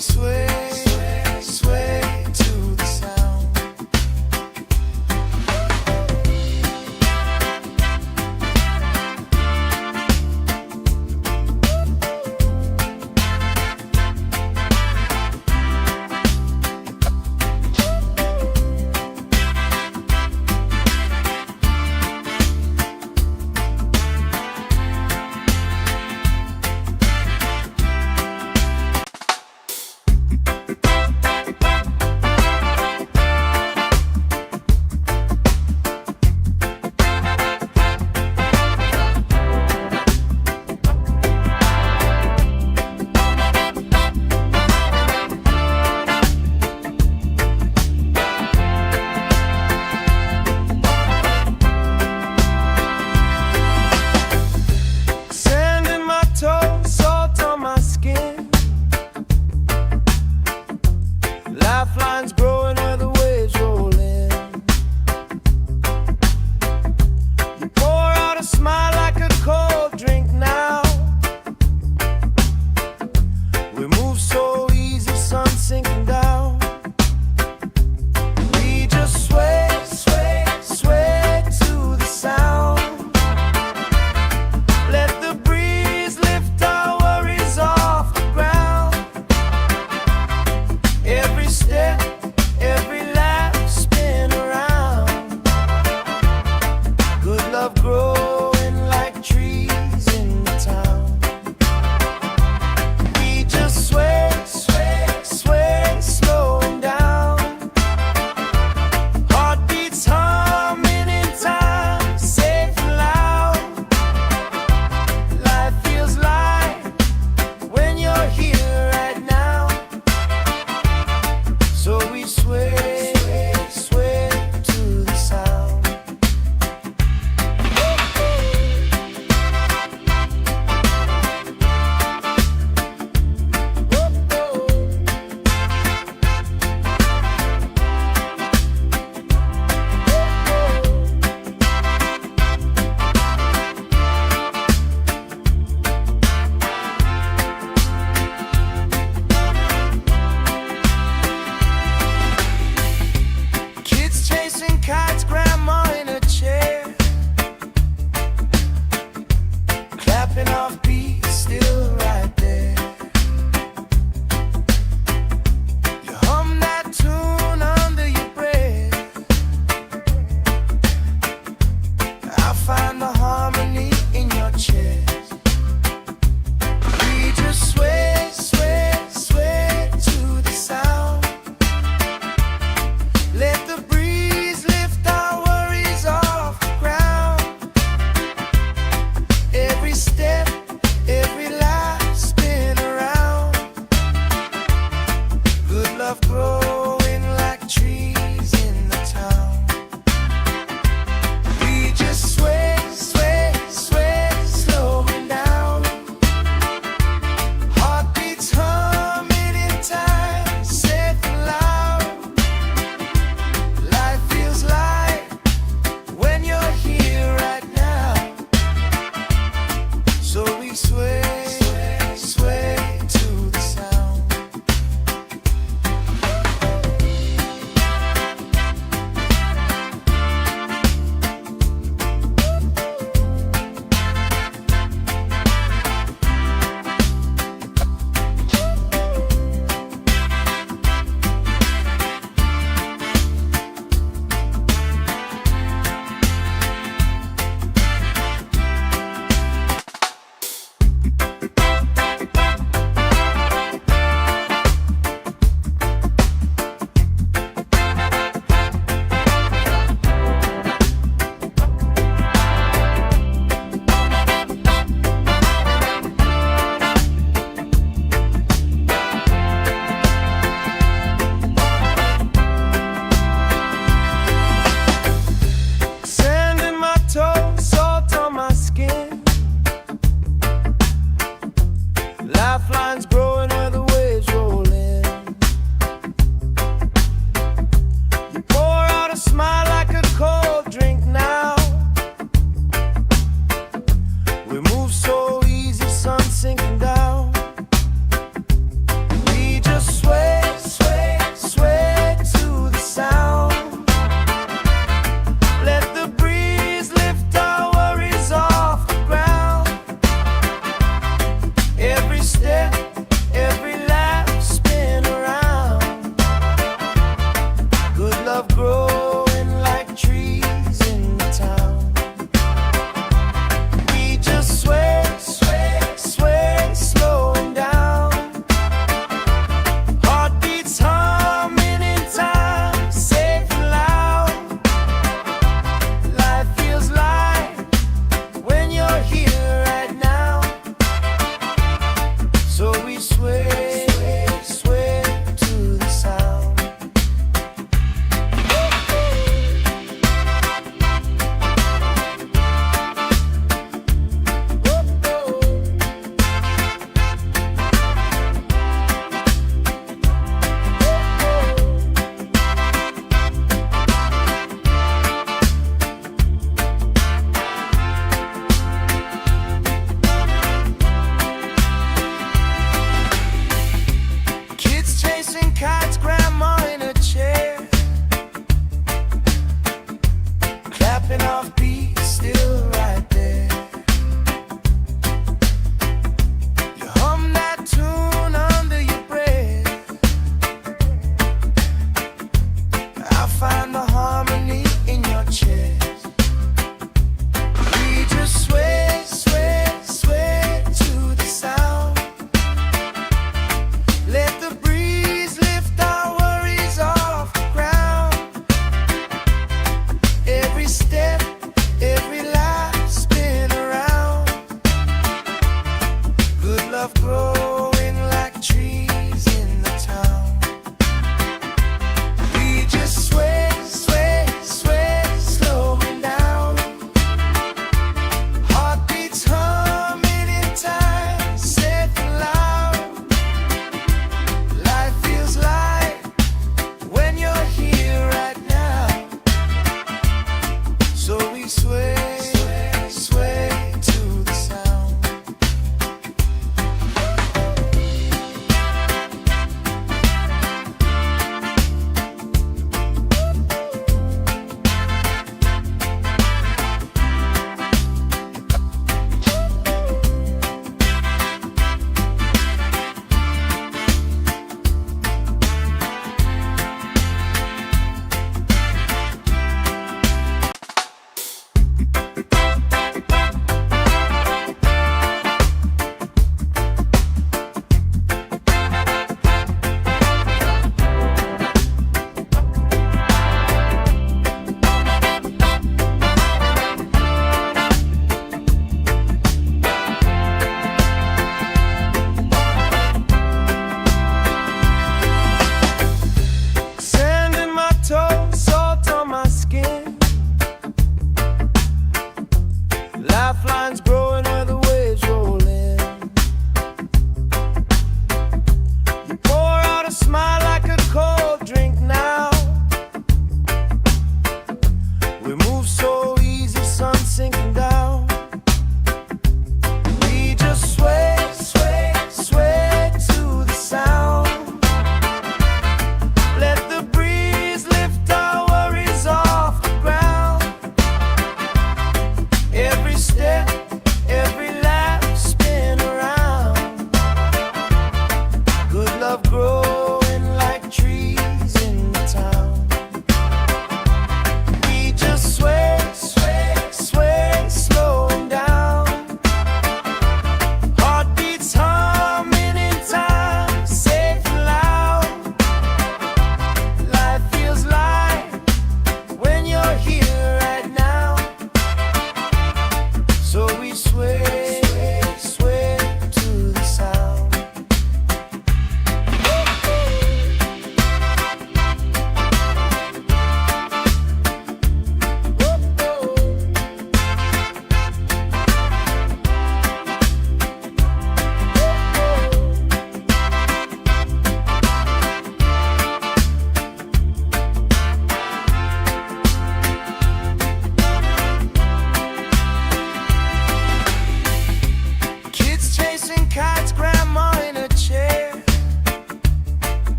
sway, sway to the sound.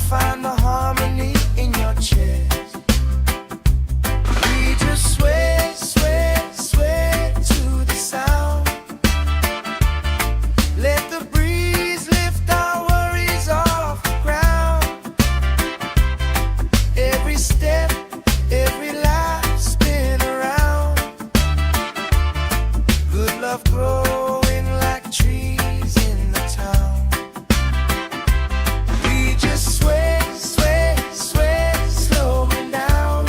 find the harmony in your chest. We just sway, sway, sway to the sound. Let the breeze lift our worries off the ground. Every step, every life spin around. Good love growing like trees in the town. We just sway, sway, sway, slowing down.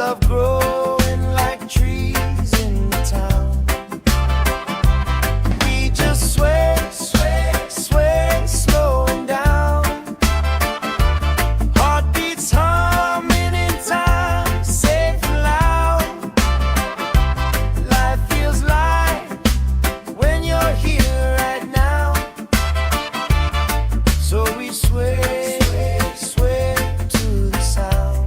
love growing like trees in the town. We just sway, sway, sway, slowing down. Heartbeats humming in time, safe and loud. Life feels light when you're here right now. So we sway, sway, sway to the sound.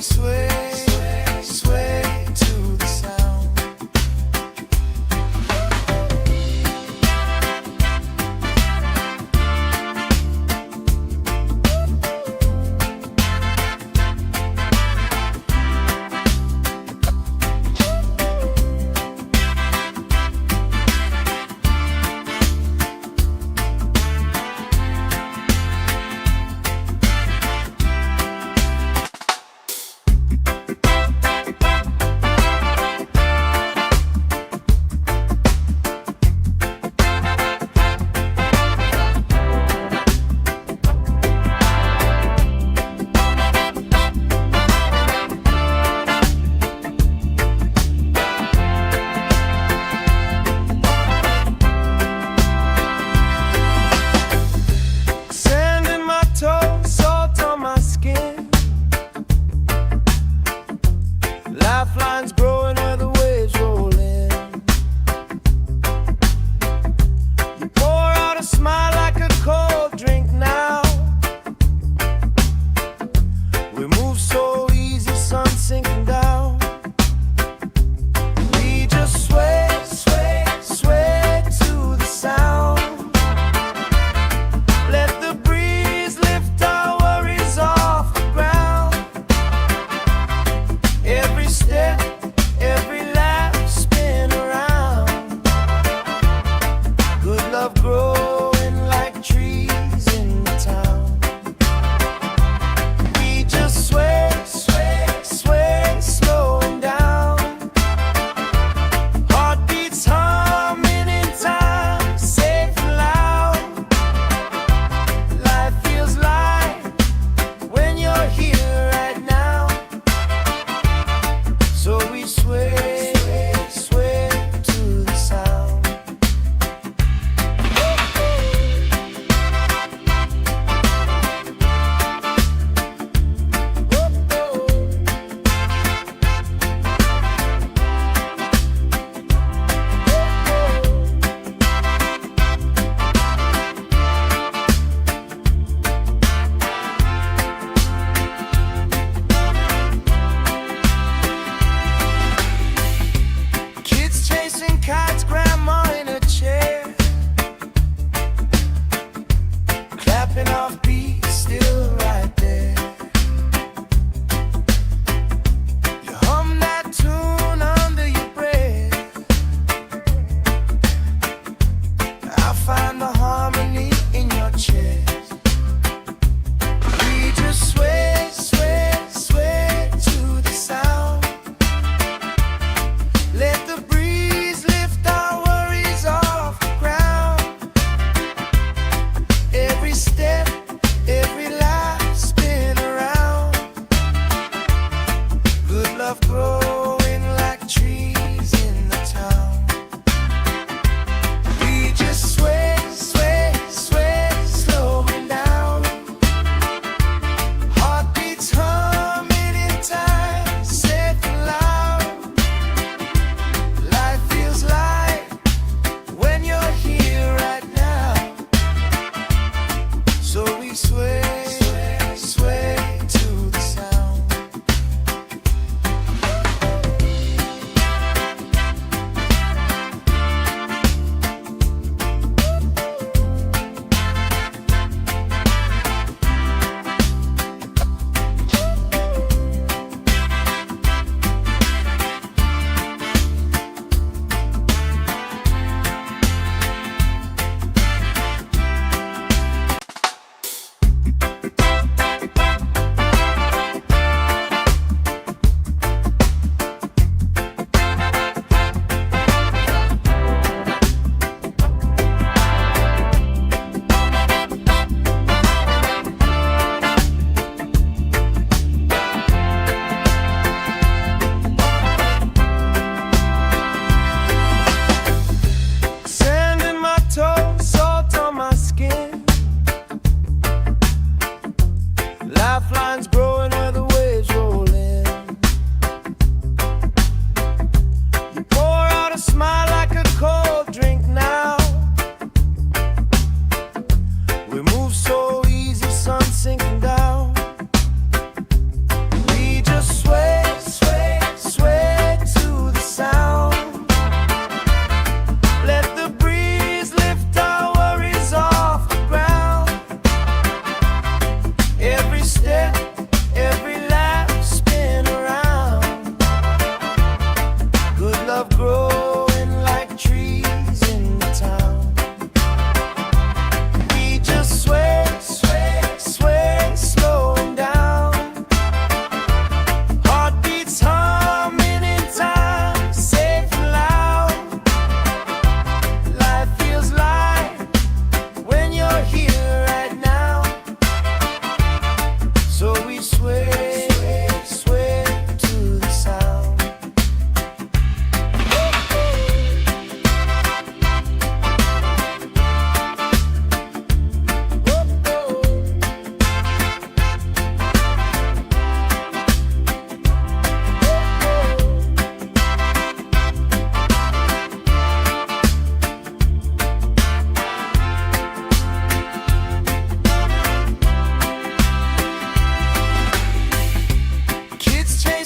sway, sway to the sound. Lifelines growing where the waves roll in. You pour out a smile like a cold drink now. We move so easy, sun sinking down. We just sway, sway, sway to the sound. Let the breeze lift our worries off the ground. Every step, every lap, spin around. Good love growing like trees in the town. We just sway, sway, sway, slowing down. Heartbeats humming in time, safe and loud. Life feels light when you're here right now. So we sway, sway to the sound. Kids chasing kites, grandma in a chair, clapping off beat, still right there. You hum that tune under your breath. I find the harmony in your chest. We just sway, sway, sway to the sound. Let the breeze lift our worries off the ground. Every step, every lap, spin around. Good love growing like trees in the town. We just sway, sway, sway, slowing down. Heartbeats humming in time, safe and loud. Life feels light when you're here right now. So we sway, sway to the sound.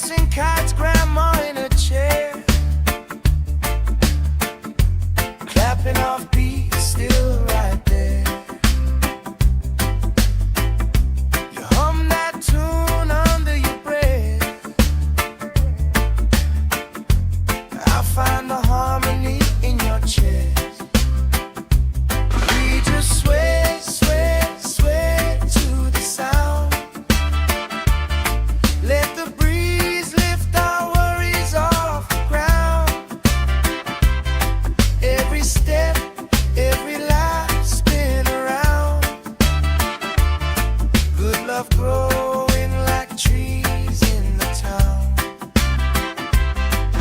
chasing kites, grandma in a chair, clapping off beats, still right there. You hum that tune under your breath. I find the harmony in your chest. We just sway, sway, sway to the sound. Let the breeze lift our worries off the ground. Every step, every life spin around. Good love growing like trees in the town.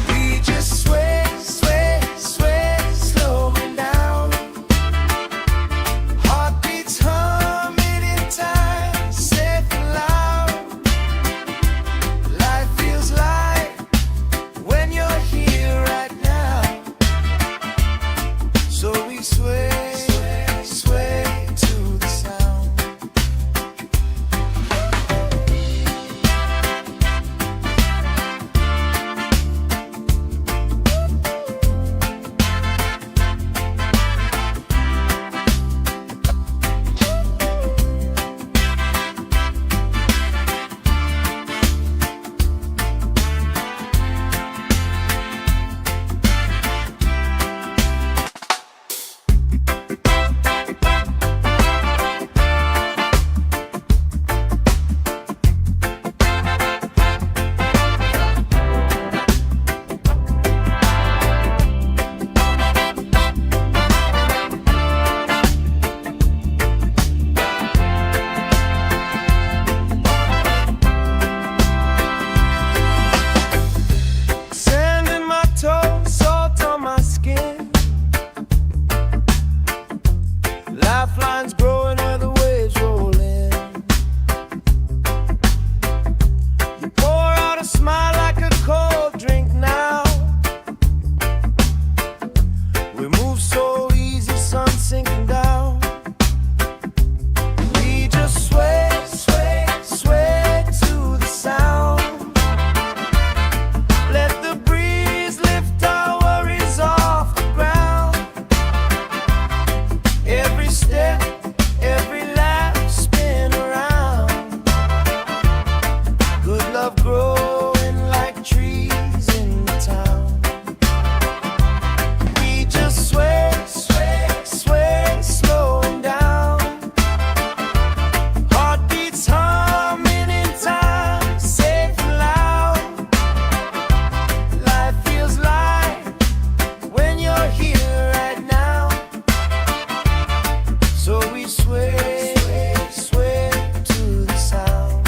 We just sway, sway, sway, slowing down. Heartbeats humming in time, safe and loud. Life feels light when you're here right now. So we sway, sway, sway to the sound. Sand in my toes, salt on my skin. Lifelines growing where the waves roll in. You pour out a smile like a cold drink now. We move so easy, sun sinking down. We just sway, sway, sway to the sound. Let the breeze lift our worries off the ground. Every step, every lap spin around. Good love growing like trees in the town. We just sway, sway, sway, slowing down. Heartbeats humming in time, safe and loud. Life feels light when you're here right now. So we sway, sway to the sound.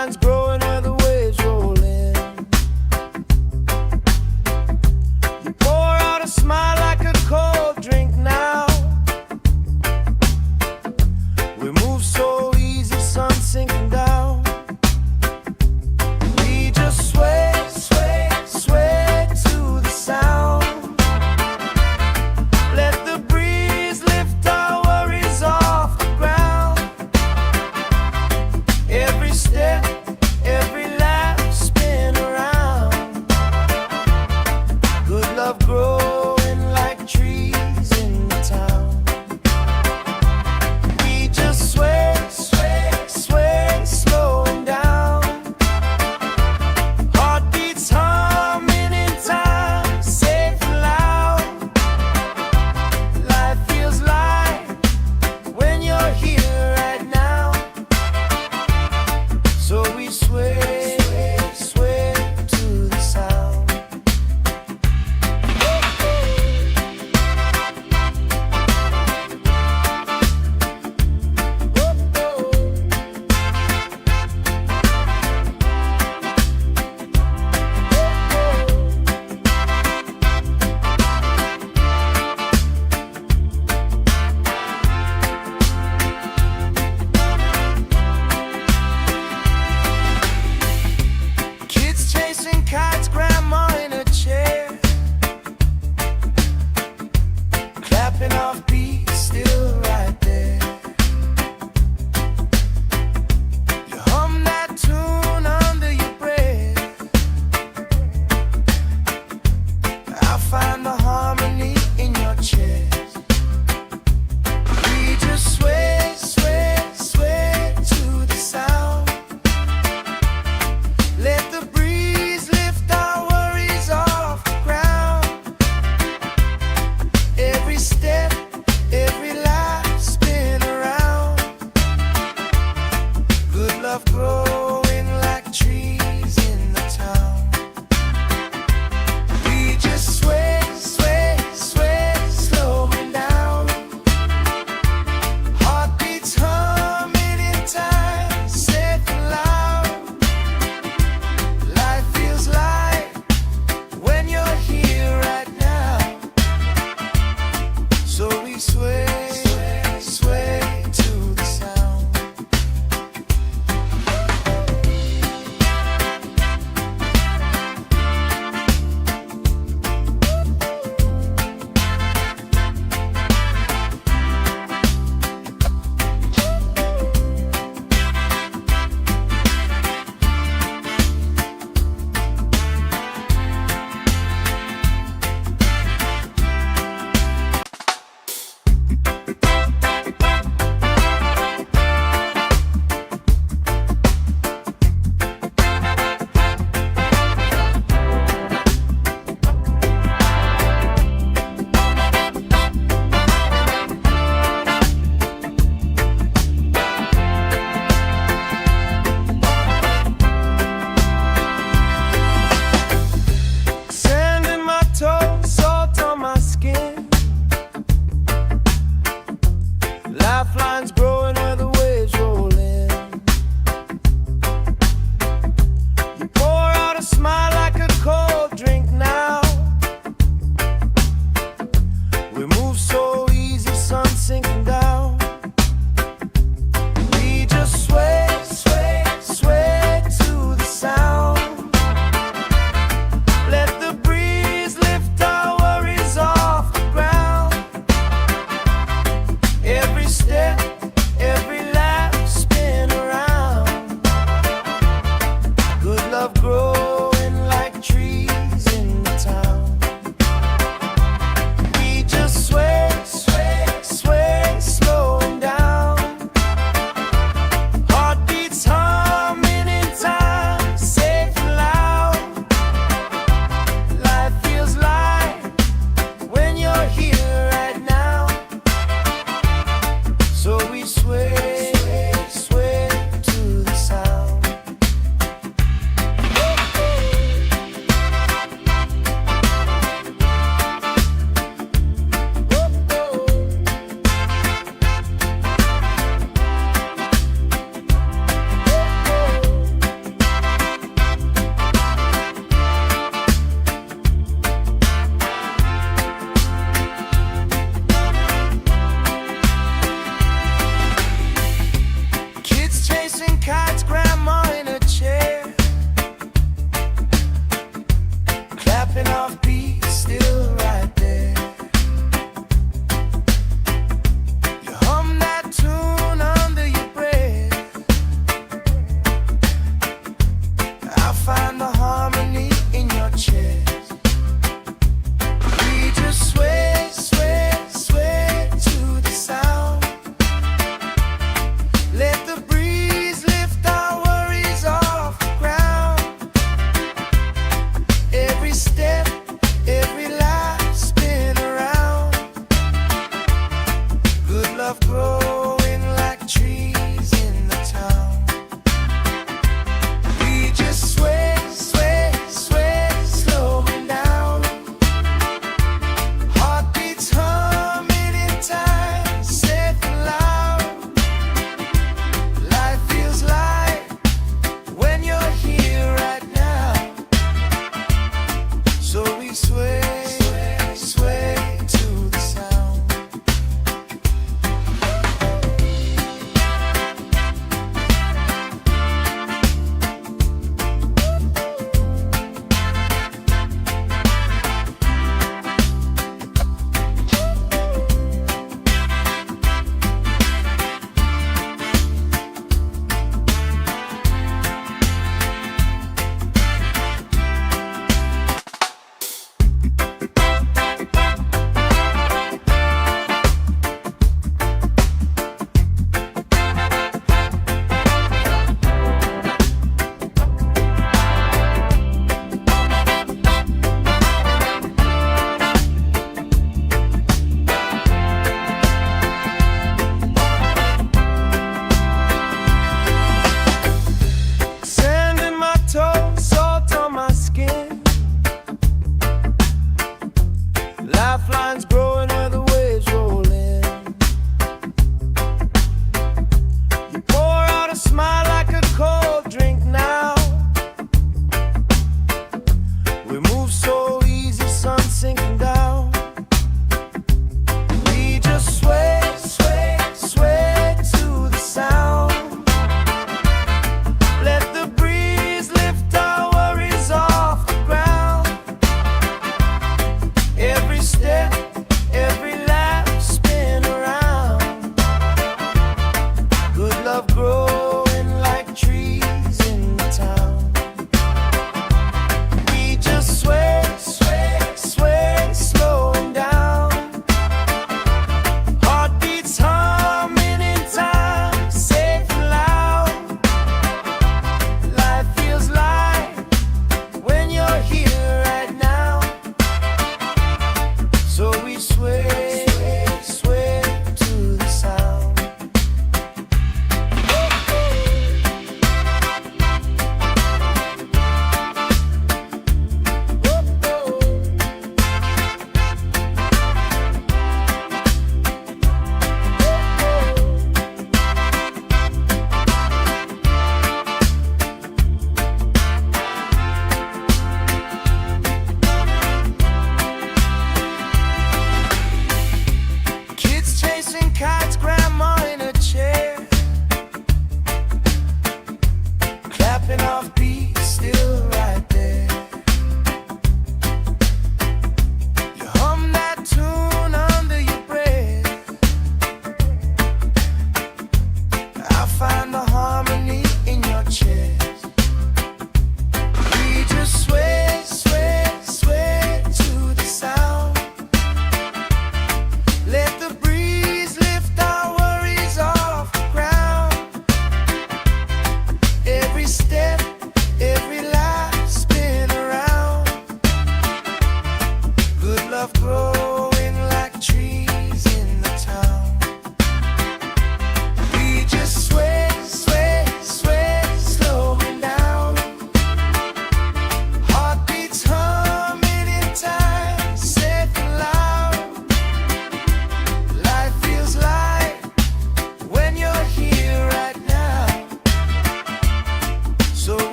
vines growing where the waves roll in. You pour out a smile like a cold drink now. We move so easy, sun sinking down. We just sway, sway, sway to the sound. Let the breeze lift our worries off the ground. Every step, every lap, spin around. Good love growing like trees in the town. We just sway, sway, sway, slowing down. Heartbeats humming in time, safe and loud. Life feels light when you're here right now. So we sway, sway to the sound. Kids chasing kites, grandma in a chair, clapping off beats, still right there. You hum that tune under your breath. I find the harmony in your chest. We just sway, sway, sway to the sound. Let the breeze lift our worries off the ground. Every step, every lap, spin around. Good love growing like trees in the town. We just sway, sway, sway, slowing down. Heartbeats humming in time, safe and loud. Life feels light when you're here right now. So we sway, sway, sway to the sound.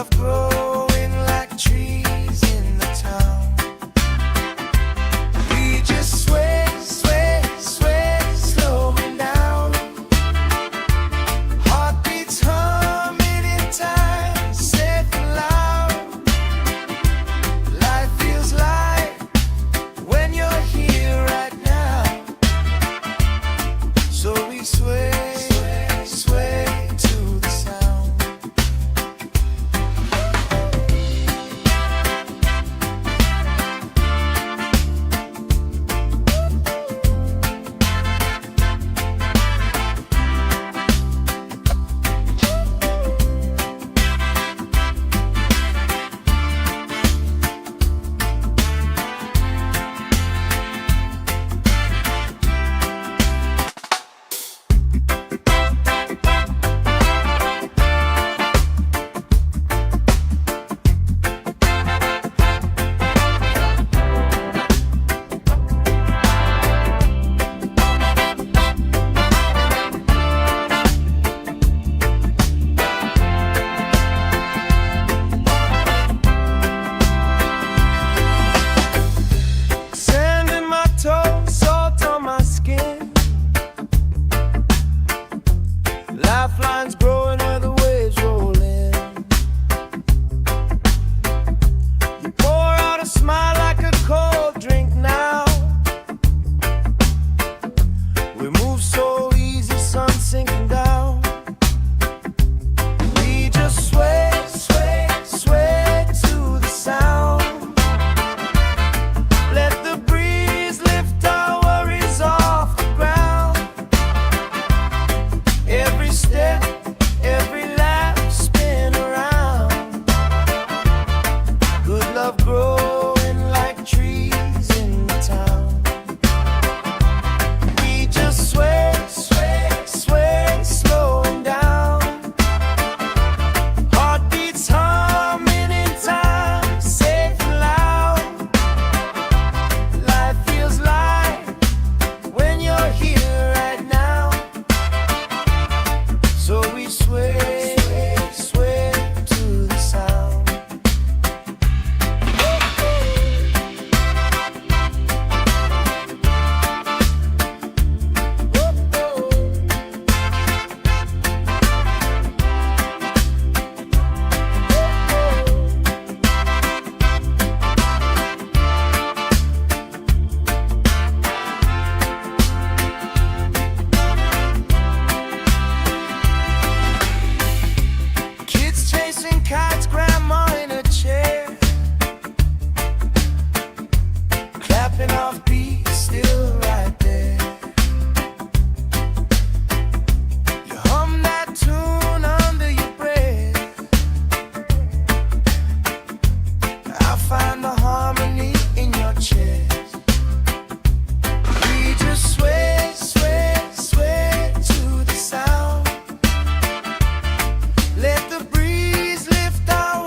love growing like trees in the town. We just sway, sway, sway, slowing down. Heartbeats humming in time, safe and loud. Life feels light when you're here right now. So we sway, sway, sway to the sound. Sand in my toes, salt on my skin. Lifelines growing where the waves roll in. You pour out a smile like a cold drink now. We move so easy, sun sinking down. We just sway, sway, sway to the sound. Let the breeze lift our worries off the ground. Every step, every lap, spin around. Good love growing like trees in the town. We just sway, sway, sway, slowing down. Heartbeats humming in time, safe and loud. Life feels light when you're here right now. So we sway, sway to the sound. Kids chasing kites, grandma in a chair, clapping off beats, still right there. You hum that tune under your breath. I find the harmony in your chest. We just sway, sway, sway to the sound. Let the breeze lift our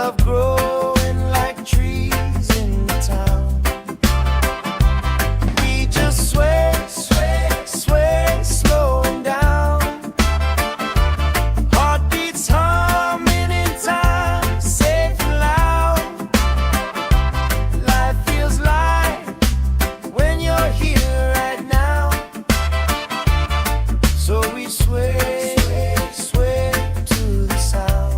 love growing like trees in the town. We just sway, sway, sway, slowing down. Heartbeats humming in time, safe and loud. Life feels light when you're here right now. So we sway, sway to the sound.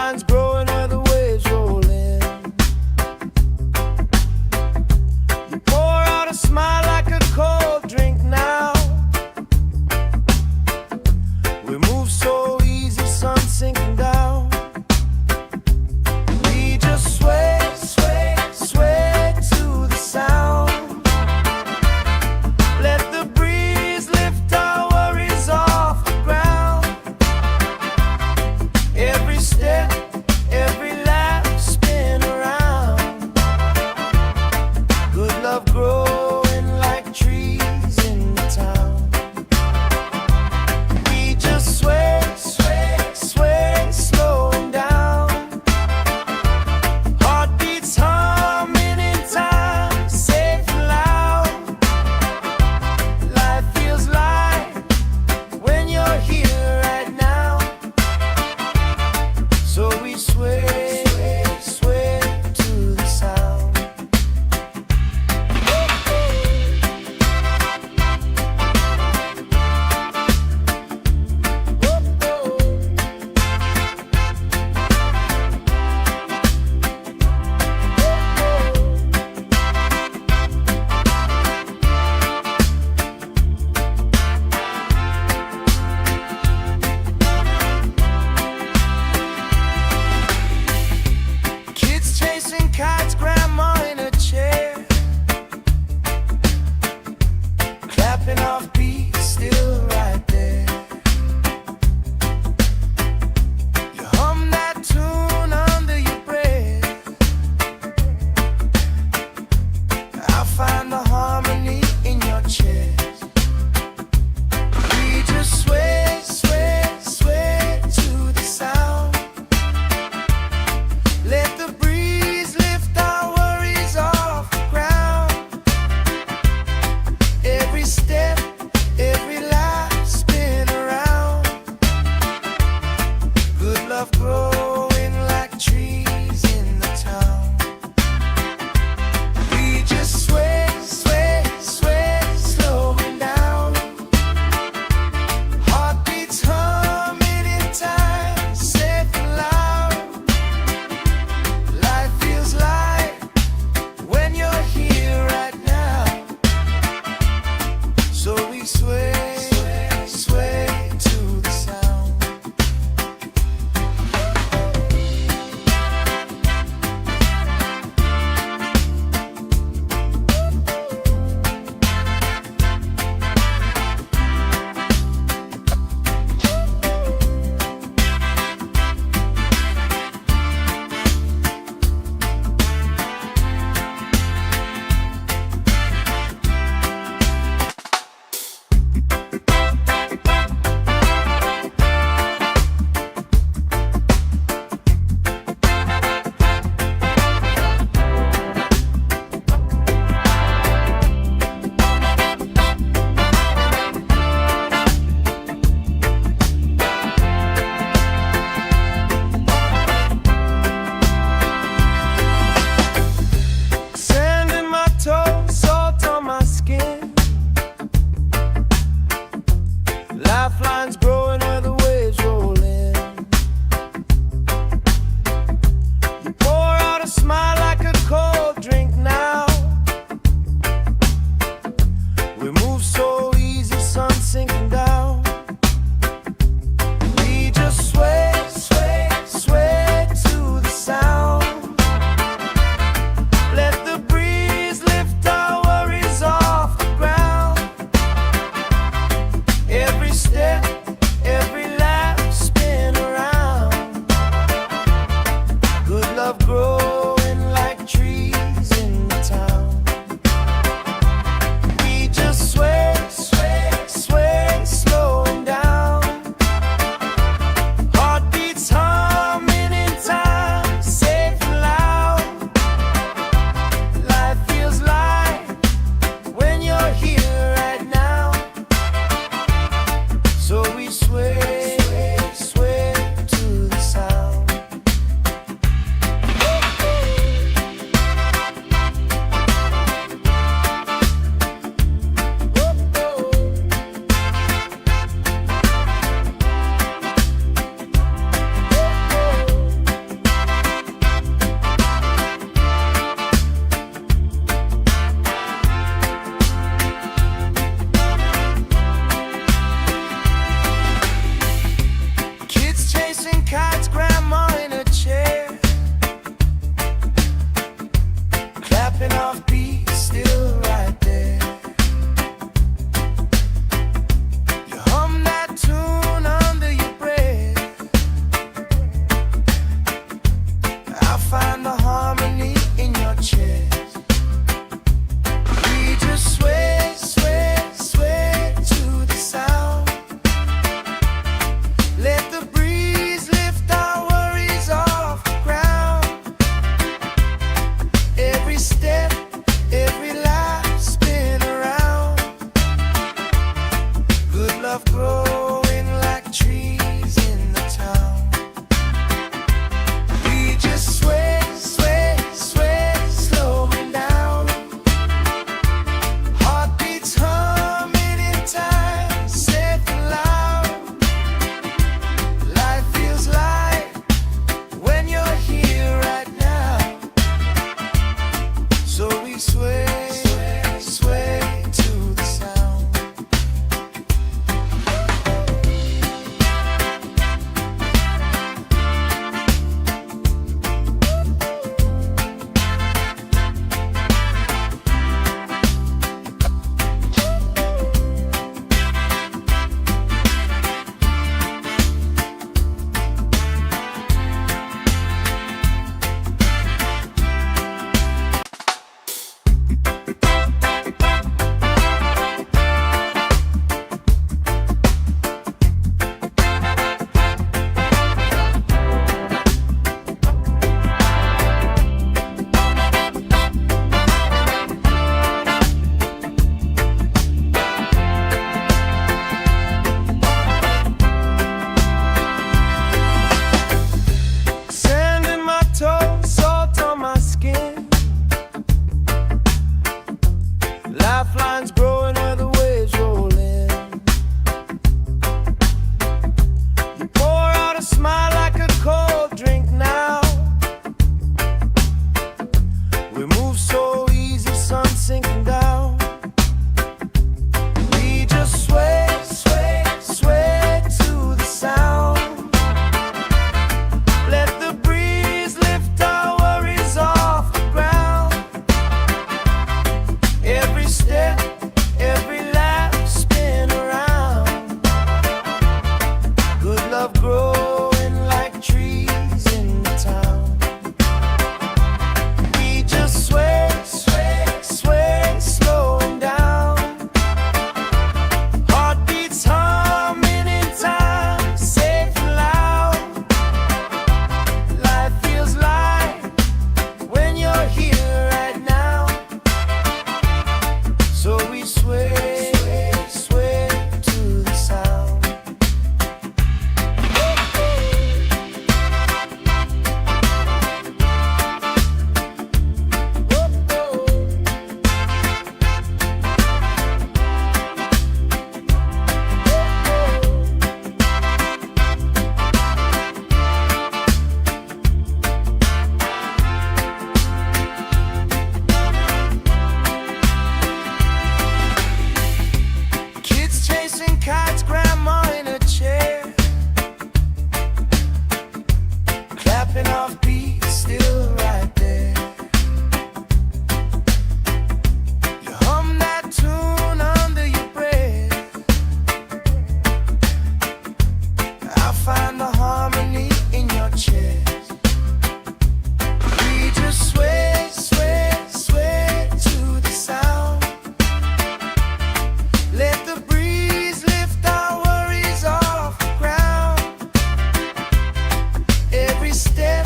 Vines growing where the waves roll in. You pour out a smile like a cold drink now. We move so easy, sun sinking down. We just sway, sway, sway to the sound. Let the breeze lift our worries off the ground. Every step, every lap, spin around. Good love growing like trees in the town. We just sway, sway, sway, slowing down. Heartbeats humming in time, safe and loud. Life feels light when you're here right now. So we sway, sway to the sound. Kids chasing kites, grandma in a chair, clapping off beats, still right there. You hum that tune under your breath. I find the harmony in your chest. We just sway, sway, sway to the sound. Let the breeze lift our worries off the ground. Every step, every lap, spin around. Good love growing like trees in the town. We just sway, sway, sway, slowing down. Heartbeats humming in time, safe and loud. Life feels light when you're here right now. So we sway, sway, sway to the sound. stepping off beat, still right there. You hum that tune under your breath. I find the harmony in your chest. We just sway, sway, sway to the sound. Let the breeze lift our worries off the ground. Every step,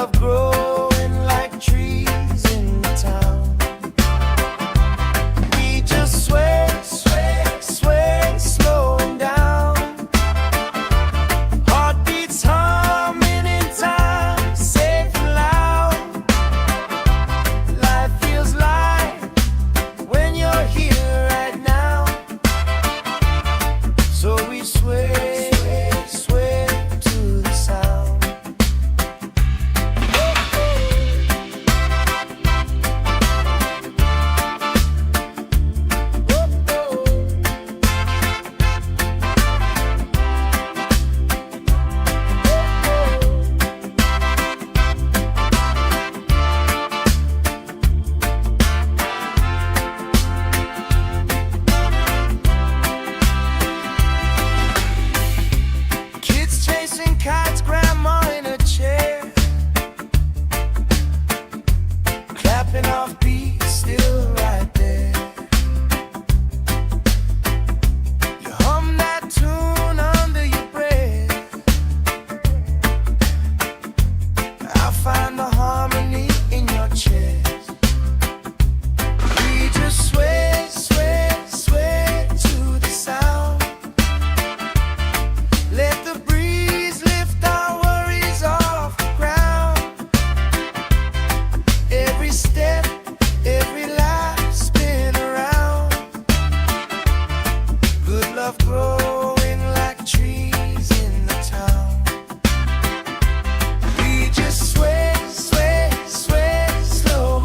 love growing like trees in the town. We just sway, sway, sway, slowing down. Heartbeats humming in time, safe and loud. Life feels light when you're here right now. So we sway, sway to the sound. Kids chasing kites, grandma in a chair, clapping off beats, still right there. You hum that tune under your breath. I find the harmony in your chest. We just sway, sway, sway to the sound. Let the breeze lift our worries off the ground. Every step, every life spin around. Good love growing like trees in the town. We just sway, sway, sway, slow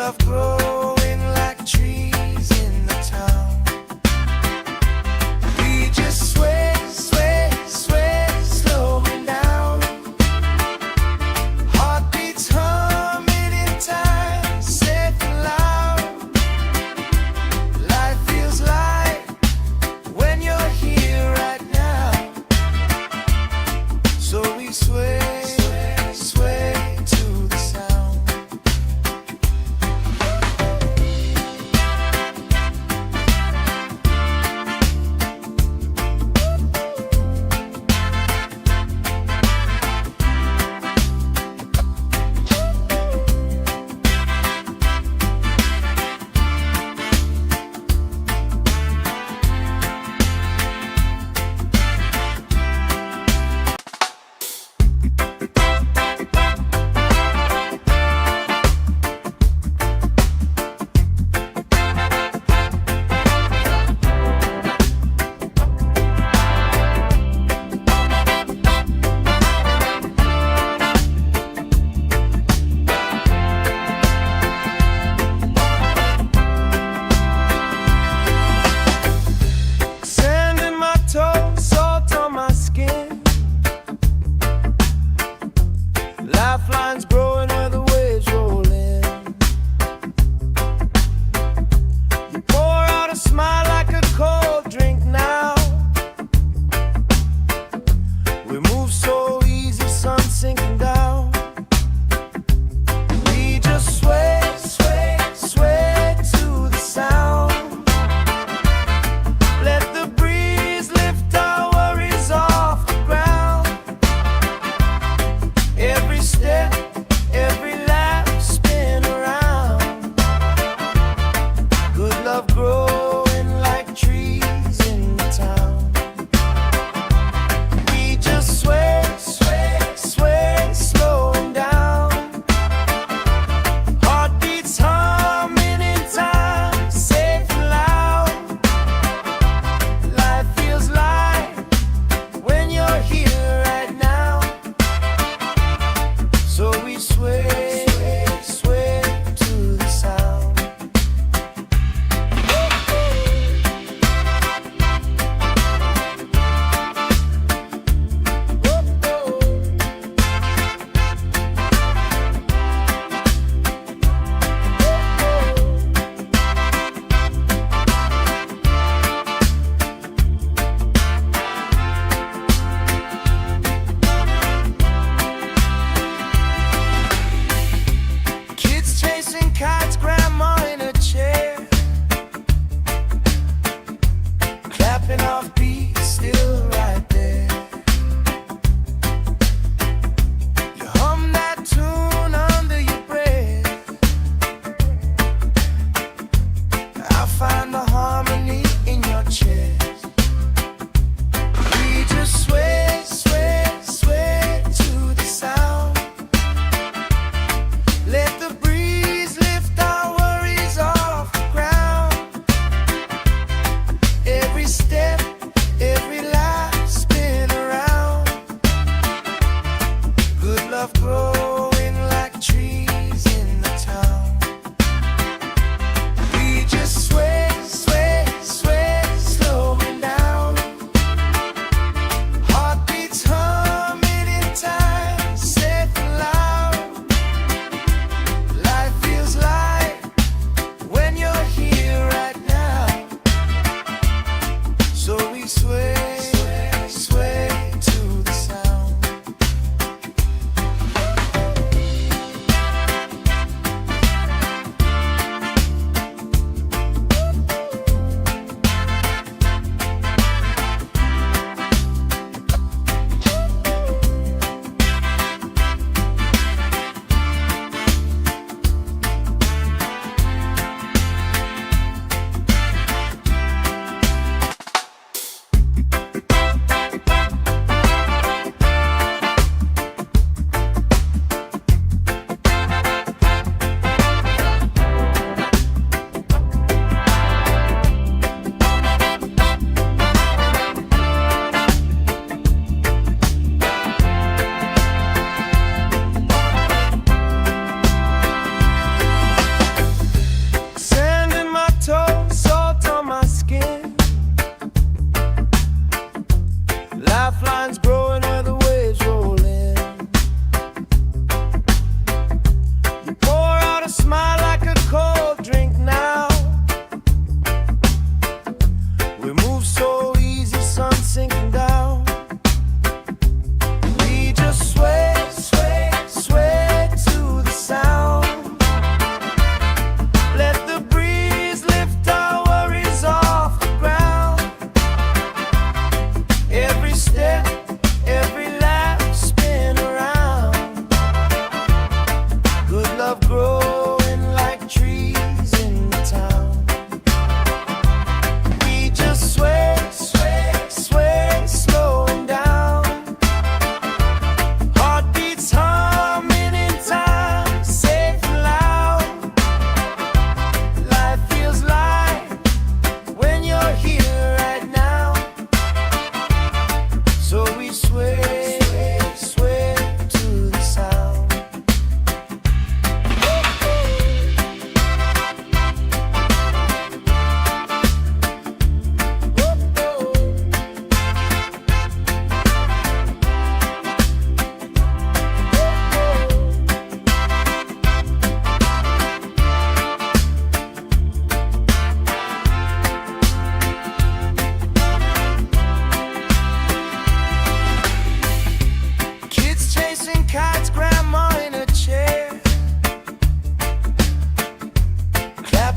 love growing like trees in the town. We just sway, sway, sway, slowing down. Heartbeats humming in time, safe and loud. Life feels light when you're here right now. So we sway, sway, sway to the sound. Sand in my toes, salt on my skin. Lifelines growing where the waves roll in. You pour out a smile like a cold drink now. We move so easy, sun sinking down. We just sway, sway, sway to the sound. Let the breeze lift our worries off the ground. Every step, every lap, spin around. Good love growing like trees in the town. We just sway, sway, sway, slowing down. Heartbeats humming in time, safe and loud. Life feels light when you're here right now. So we sway, sway to the sound. Kids chasing kites, grandma in a chair, clapping off beats, still right there. You hum that tune under your breath. I find the harmony in your chest. We just sway, sway, sway to the sound. Let the breeze lift our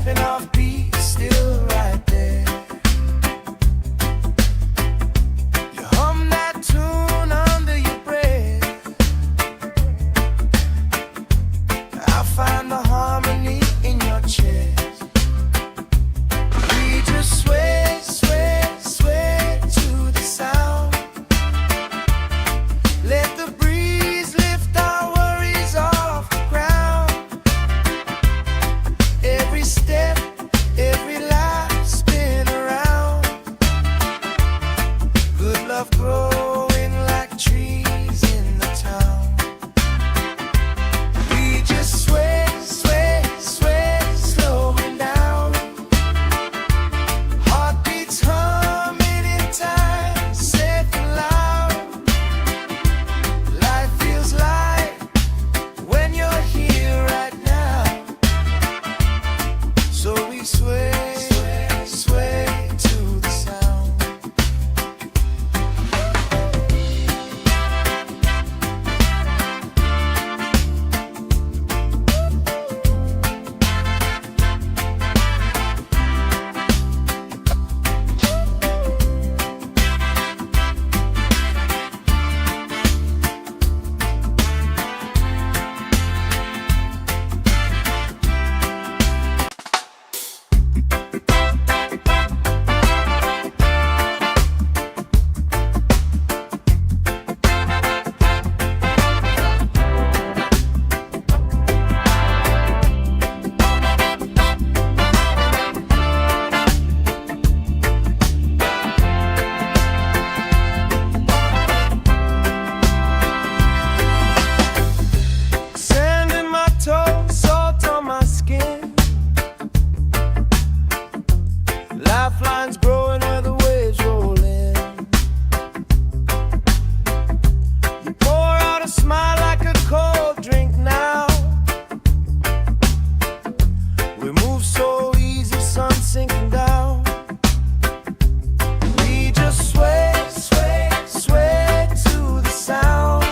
tapping off beat, still right there. You hum that tune under your breath. I find the harmony in your chest. We just sway, sway, sway to the sound. Let the breeze lift our worries off the ground. Every step, every life spin around. Good love growing like trees in the town. We just sway, sway, sway, slowing down. Heartbeats humming in time, safe and loud. Life feels light when you're here right now. So we sway, sway, sway to the sound. Sand in my toes, salt on my skin. Lifelines growing where the waves roll in. You pour out a smile like a cold drink now. We move so easy, sun sinking down. We just sway, sway, sway to the sound.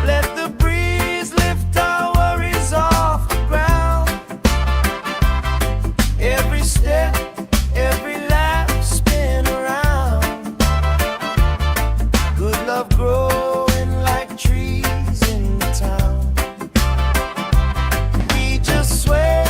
Let the breeze lift our worries off the ground. Every step, every laugh spin around. Good love growing like trees in the town. We just sway,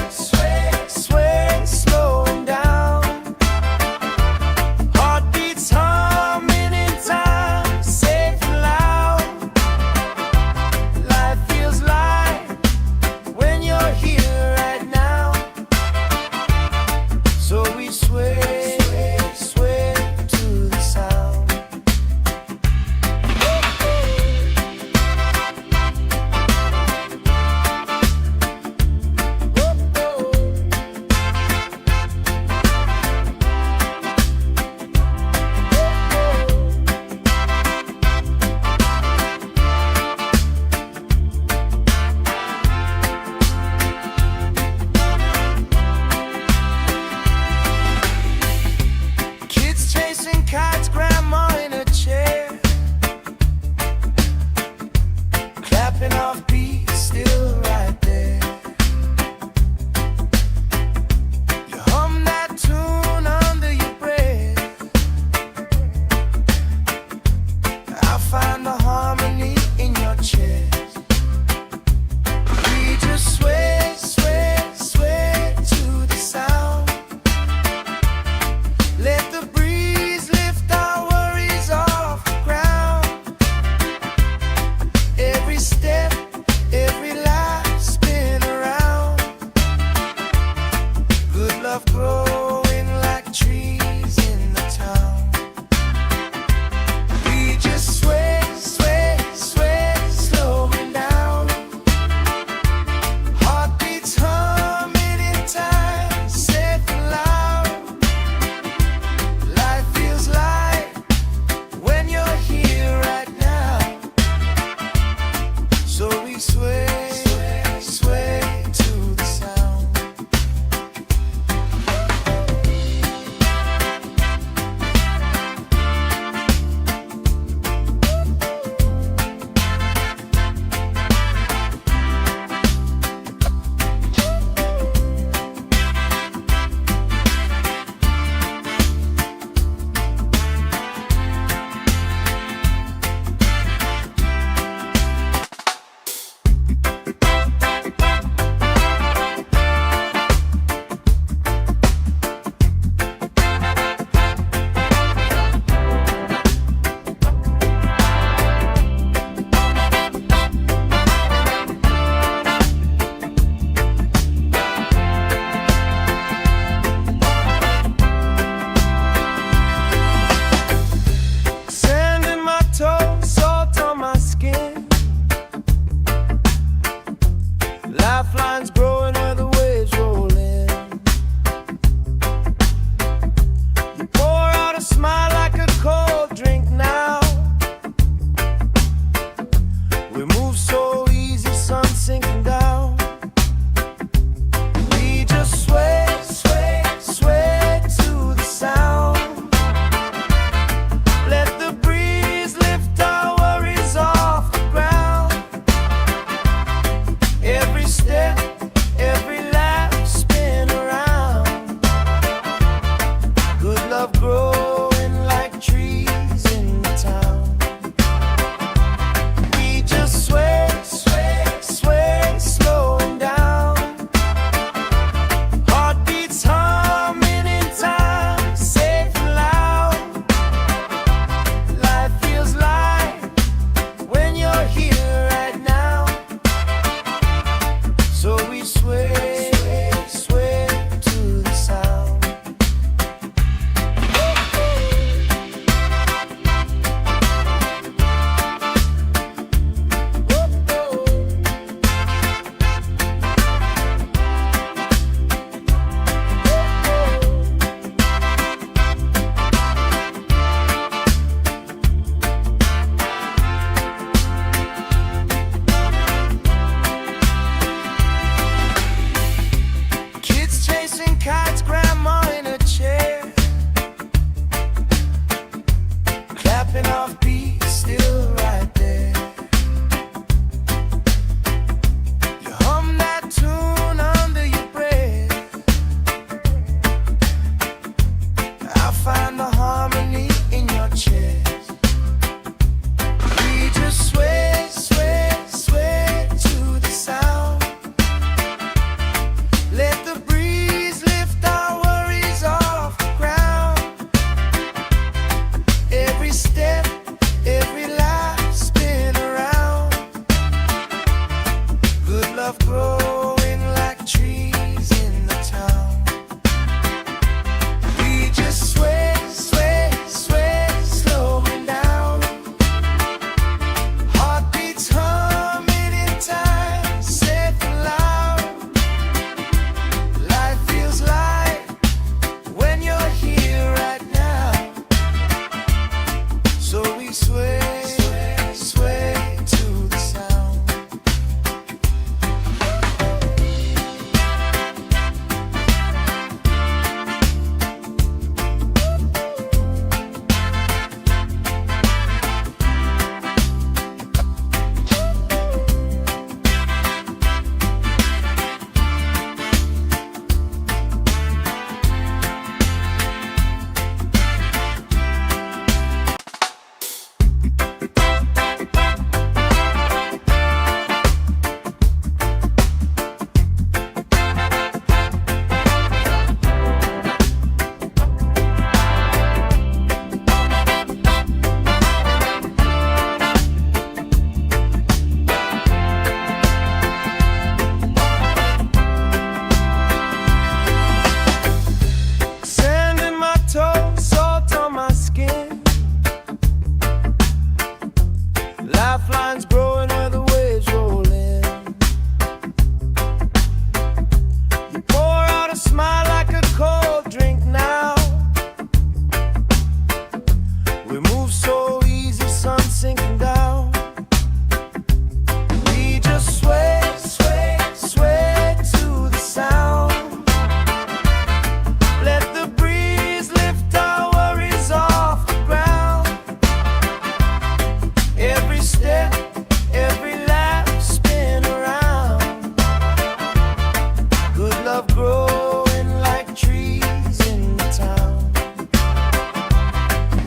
love growing like trees in the town.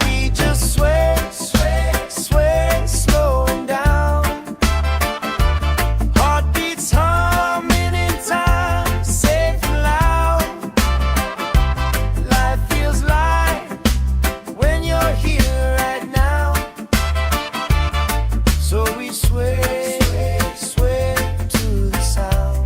We just sway, sway, sway, slowing down. Heartbeats humming in time, safe and loud. Life feels light when you're here right now. So we sway, sway to the sound.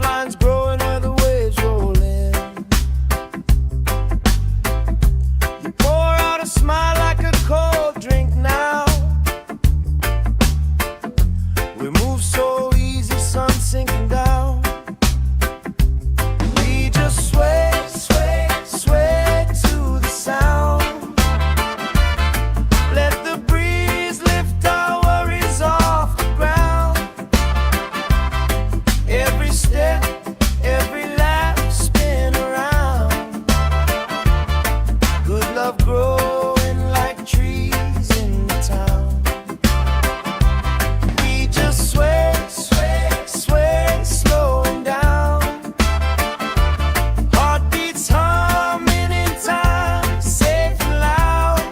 lifelines growing where the waves roll in. You pour out a smile like a cold drink now. We move so easy, sun sinking down. We just sway, sway, sway to the sound. Let the breeze lift our worries off the ground. Every step, every lap, spin around. Good love growing like trees in the town. We just sway, sway, sway, slowing down. Heartbeats humming in time, safe and loud.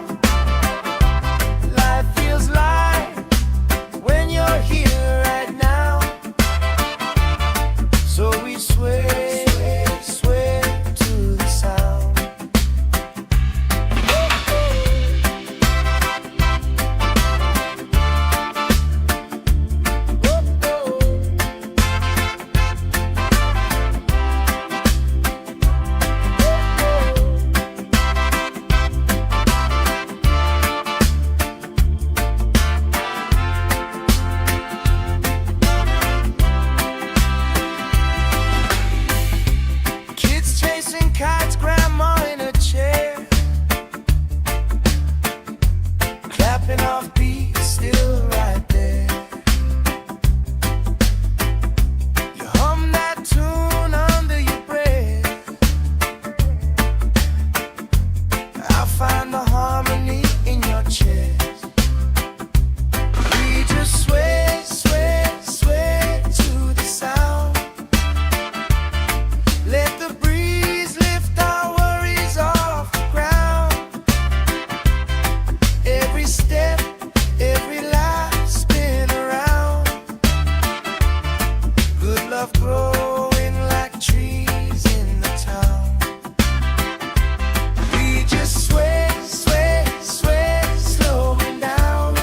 Life feels light when you're here right now. So we sway, sway to the sound. Kids chasing kites, grandma in a chair, clapping off beats, still right there. You hum that tune under your breath. I find the harmony in your chest. We just sway, sway, sway to the sound. Let the breeze lift our worries off the ground. Every step, every lap, spin around. Good love growing like trees in the town. We just sway, sway, sway, slowing down.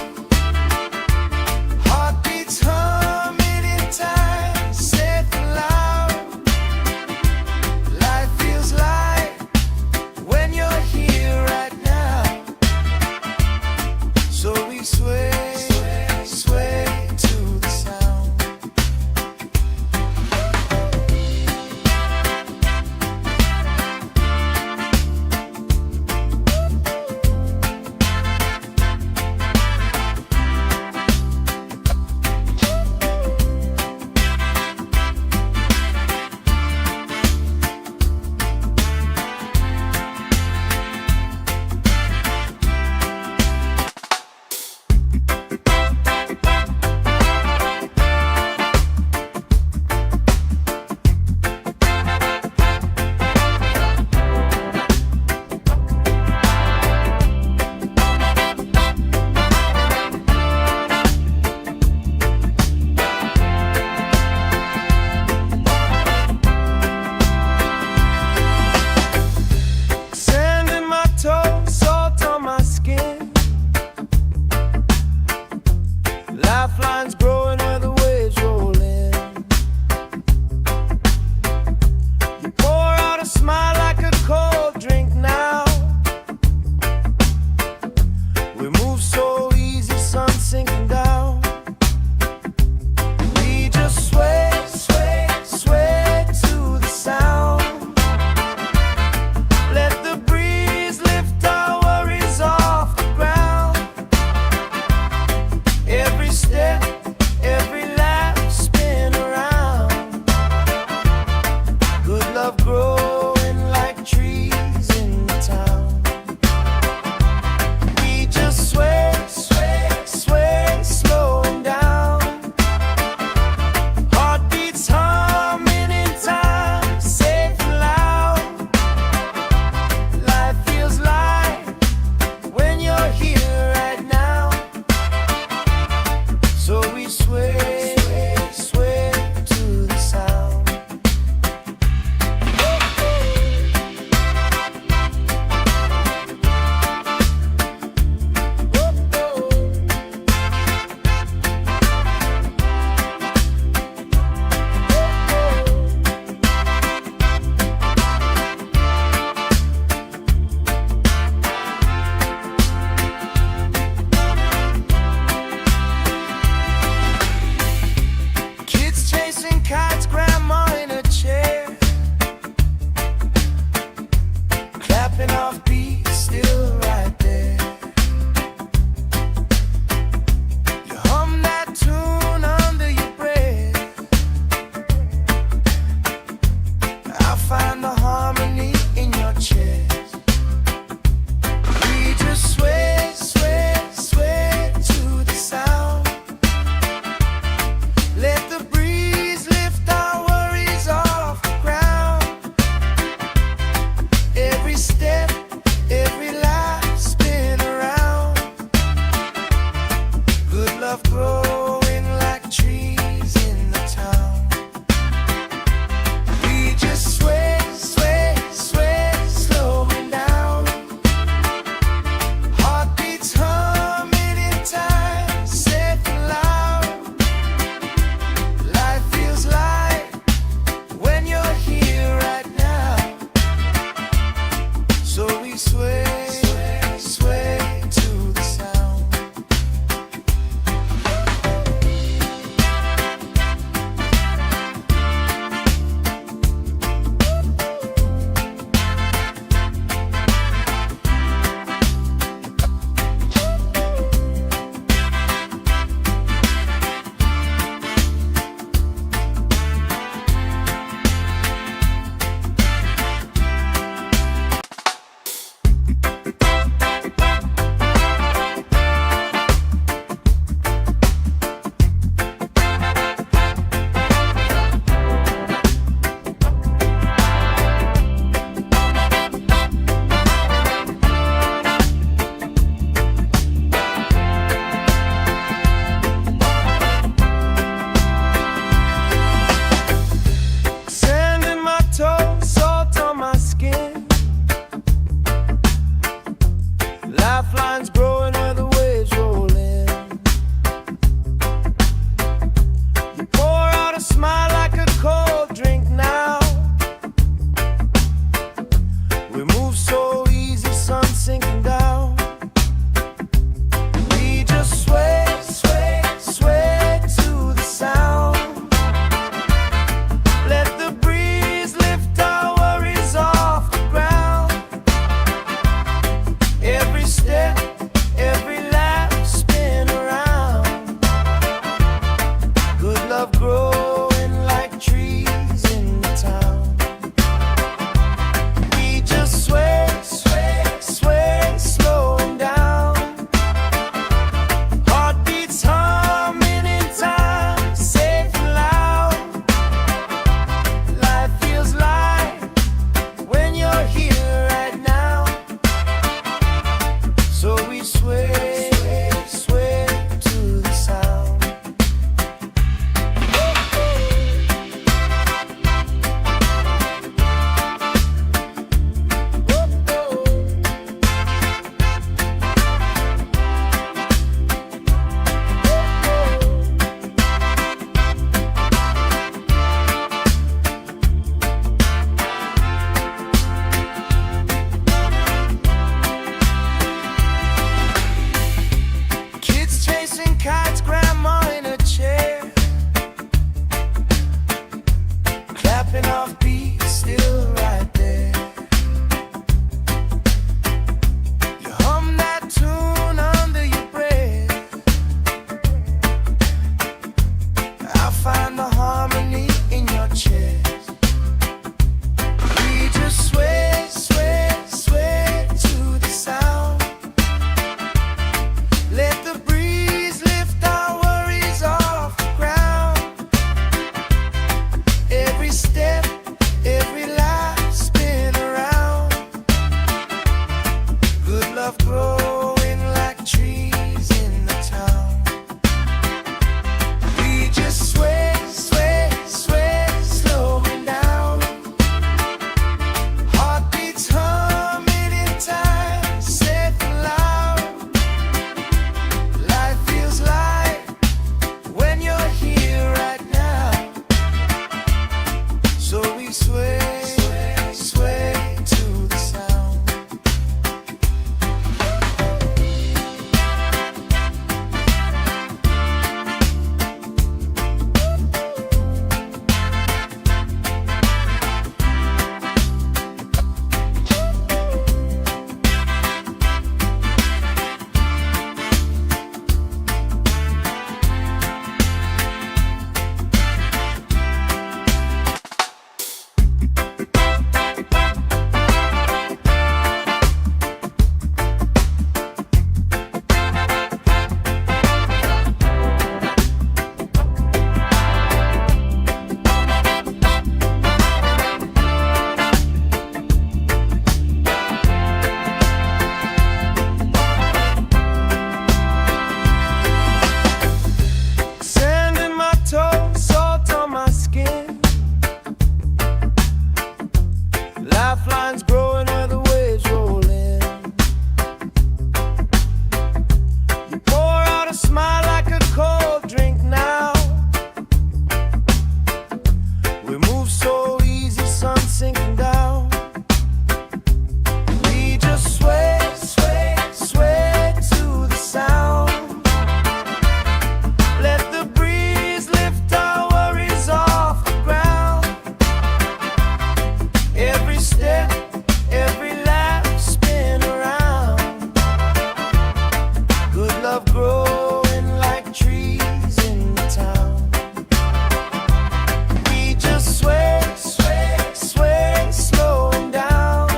Heartbeats humming in time, safe and loud. Life feels light when you're here right now. So we sway, sway to the sound. clapping off beat, still right there. You hum that tune under your breath. I find the harmony in your chest. We just sway, sway, sway to the sound. Let the breeze lift our worries off the ground. Every step, every life spin around. Good love growing like trees in the town. We just sway, sway, sway, slowing down. Heartbeats humming in time, safe and loud. Life feels light when you're here right now. So we sway, sway, sway to the sound. Sand in my toes, salt on my skin. Lifelines growing where the waves roll in. You pour out a smile like a cold drink now. We move so easy, sun sinking down. We just sway, sway, sway to the sound. Let the breeze lift our worries off the ground. Every step, every laugh spin around. Good love growing like trees in the town. We just sway, sway, sway, slowing down.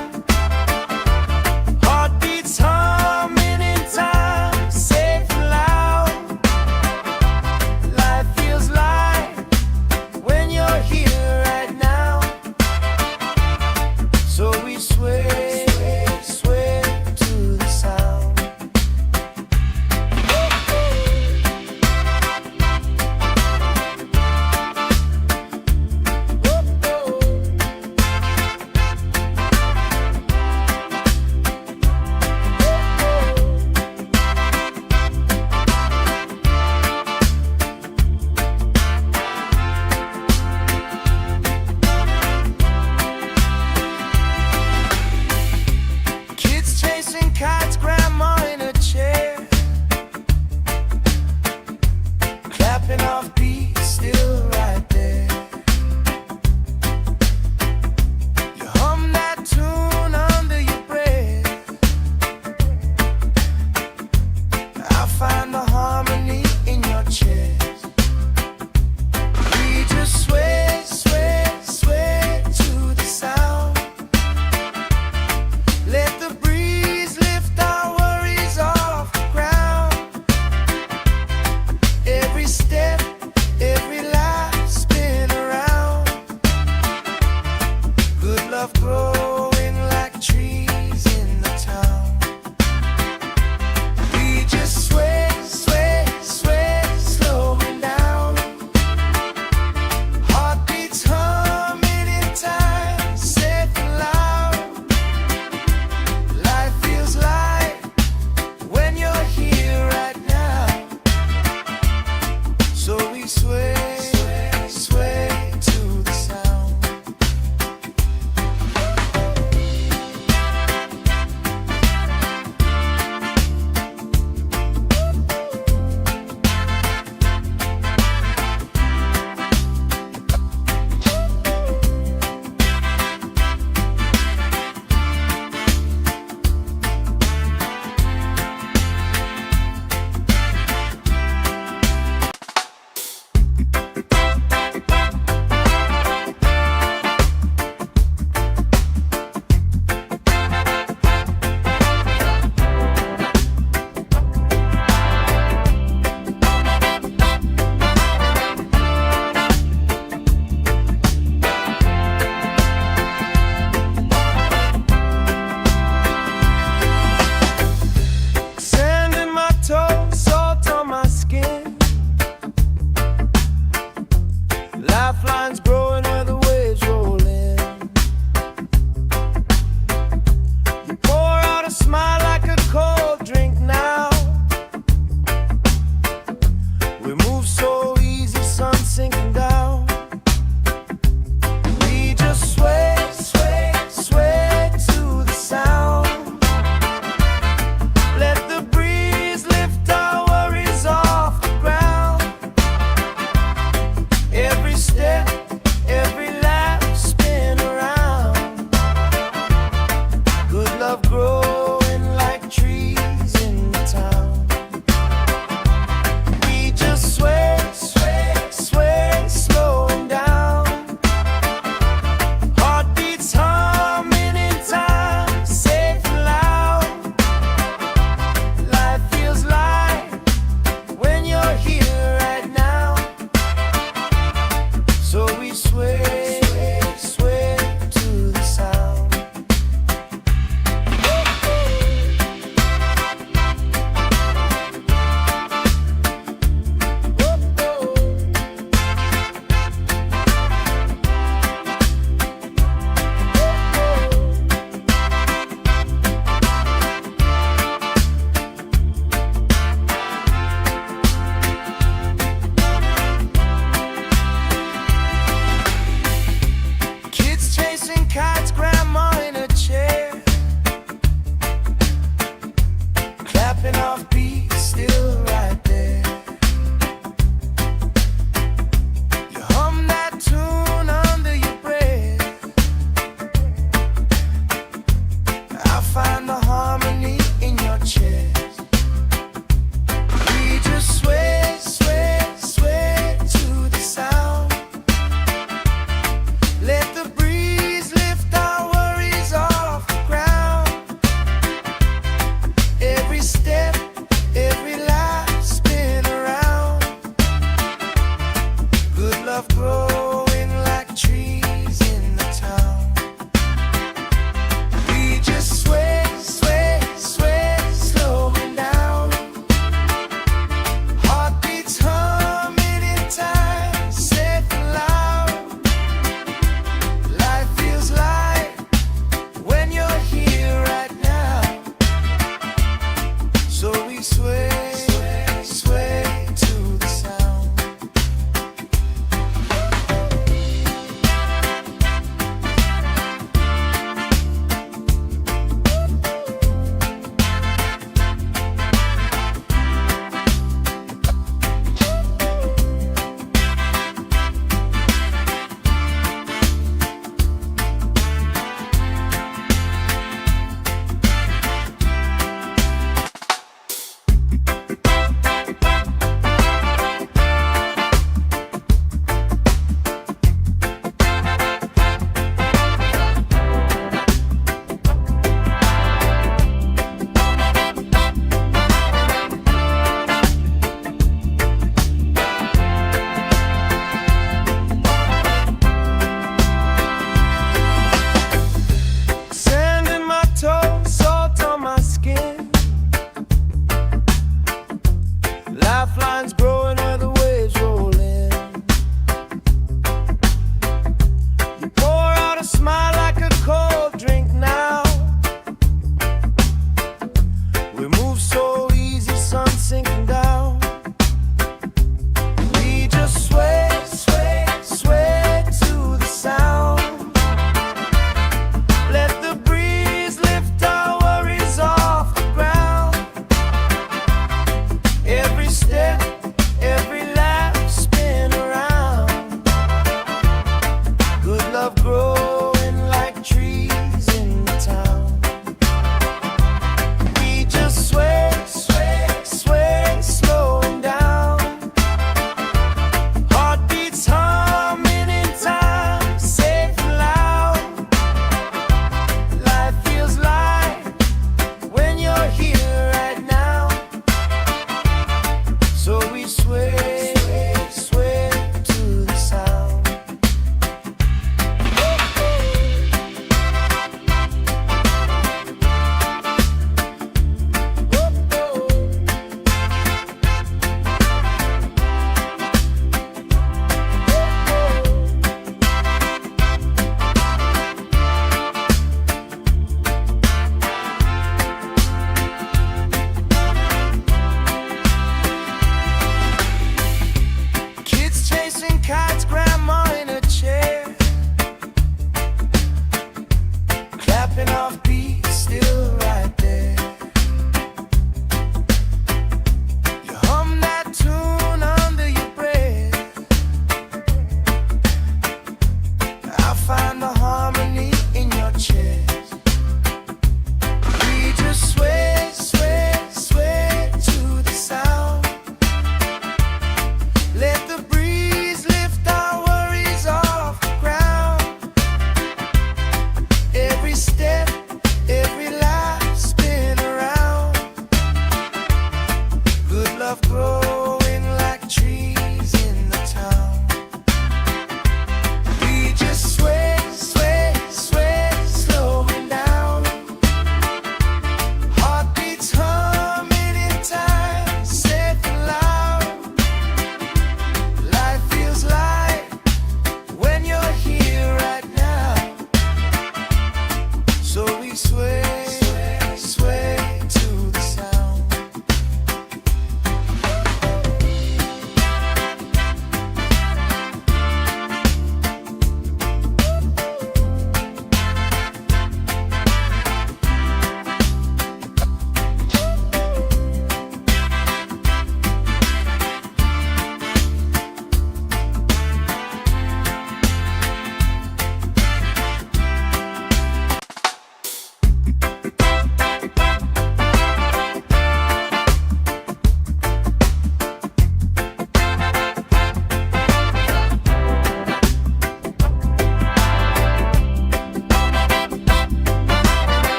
Heartbeats humming in time, safe and loud. Life feels light when you're here right now. So we sway, sway to the sound. Kids chasing kites, grandma in a chair. Clapping off beat, still right there. You hum that tune under your breath. I find the harmony in your chest. We just sway, sway, sway to the sound. Let the breeze lift our worries off the ground. Every step, every life spin around. Good love growing like trees in the town. We just sway, sway, sway, slowing down. Heartbeats humming in time, safe and loud. Life feels light when you're here right now. So we sway, sway, sway to the sound. sway, sway to the sound. Kids chasing kites, grandma in a chair, clapping off beats, still right there. You hum that tune under your breath. I find the harmony in your chest. We just sway, sway, sway to the sound. Let the breeze lift our worries off the ground. Every step, every life spin around. Good love growing like trees in the town. We just sway, sway, sway, slowing down. Heartbeats humming in time, safe and loud. Life feels light when you're here right now. So we sway, sway, sway to the sound. Sand in my toes, salt on my skin. Lifelines growing where the waves roll in. You pour out a smile like a cold drink now. We move so easy, sun sinking down. We just sway, sway, sway to the sound. Let the breeze lift our worries off the ground. Every step, every laugh spin around. Good love growing like trees in the town. We just sway, sway, sway, slowing down. Heartbeats humming in time, safe and loud. Life feels light when you're here right now. So we sway, sway to the sound.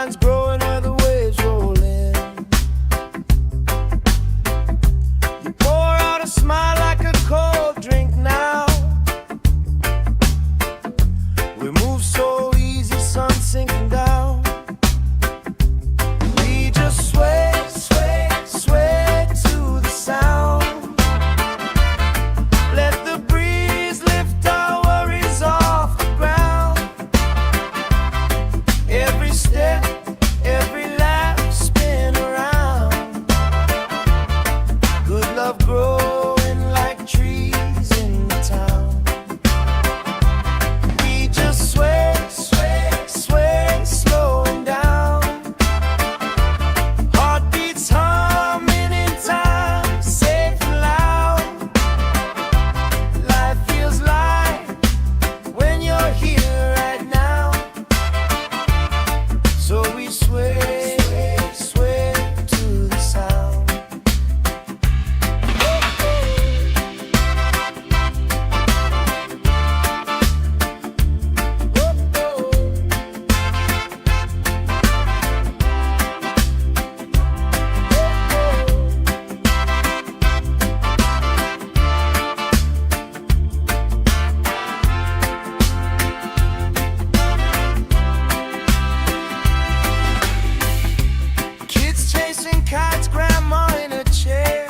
vines growing where the waves roll in. You pour out a smile like a cold drink now. We move so easy, sun sinking down. We just sway, sway, sway to the sound. Let the breeze lift our worries off the ground. Every step, every laugh, spin around. Good love growing like trees in the town. We just sway, sway, sway, slowing down. Heartbeats humming in time, safe and loud. Life feels light when you're here right now. So we sway, sway to the sound. Kids chasing kites, grandma in a chair,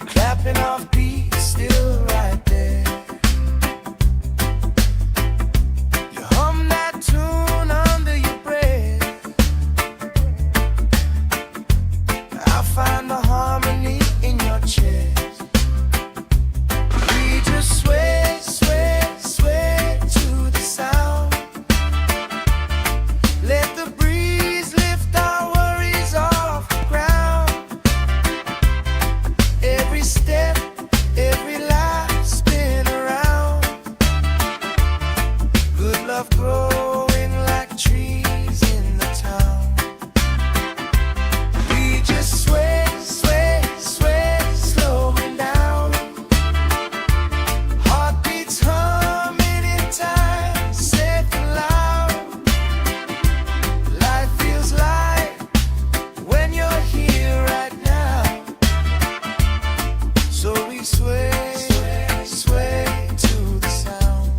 clapping off beats, still right there. You hum that tune under your breath. I find the harmony in your chest. We just sway, sway, sway to the sound. Let the breeze lift our worries off the ground. Every step, every laugh, spin around. Good love growing like trees in the town. We just sway, sway, sway, slowing down. Heartbeats humming in time, safe and loud. Life feels light when you're here right now. So we sway, sway to the sound.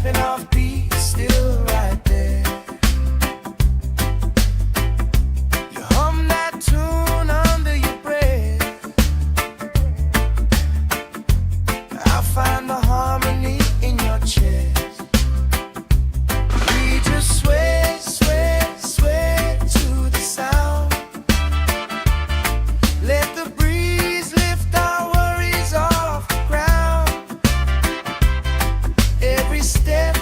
and our feet still right there. You hum that tune under your breath. I'll find the harmony in your chest. We just sway, sway, sway to the sound. Let the breeze lift our worries off the ground. Every step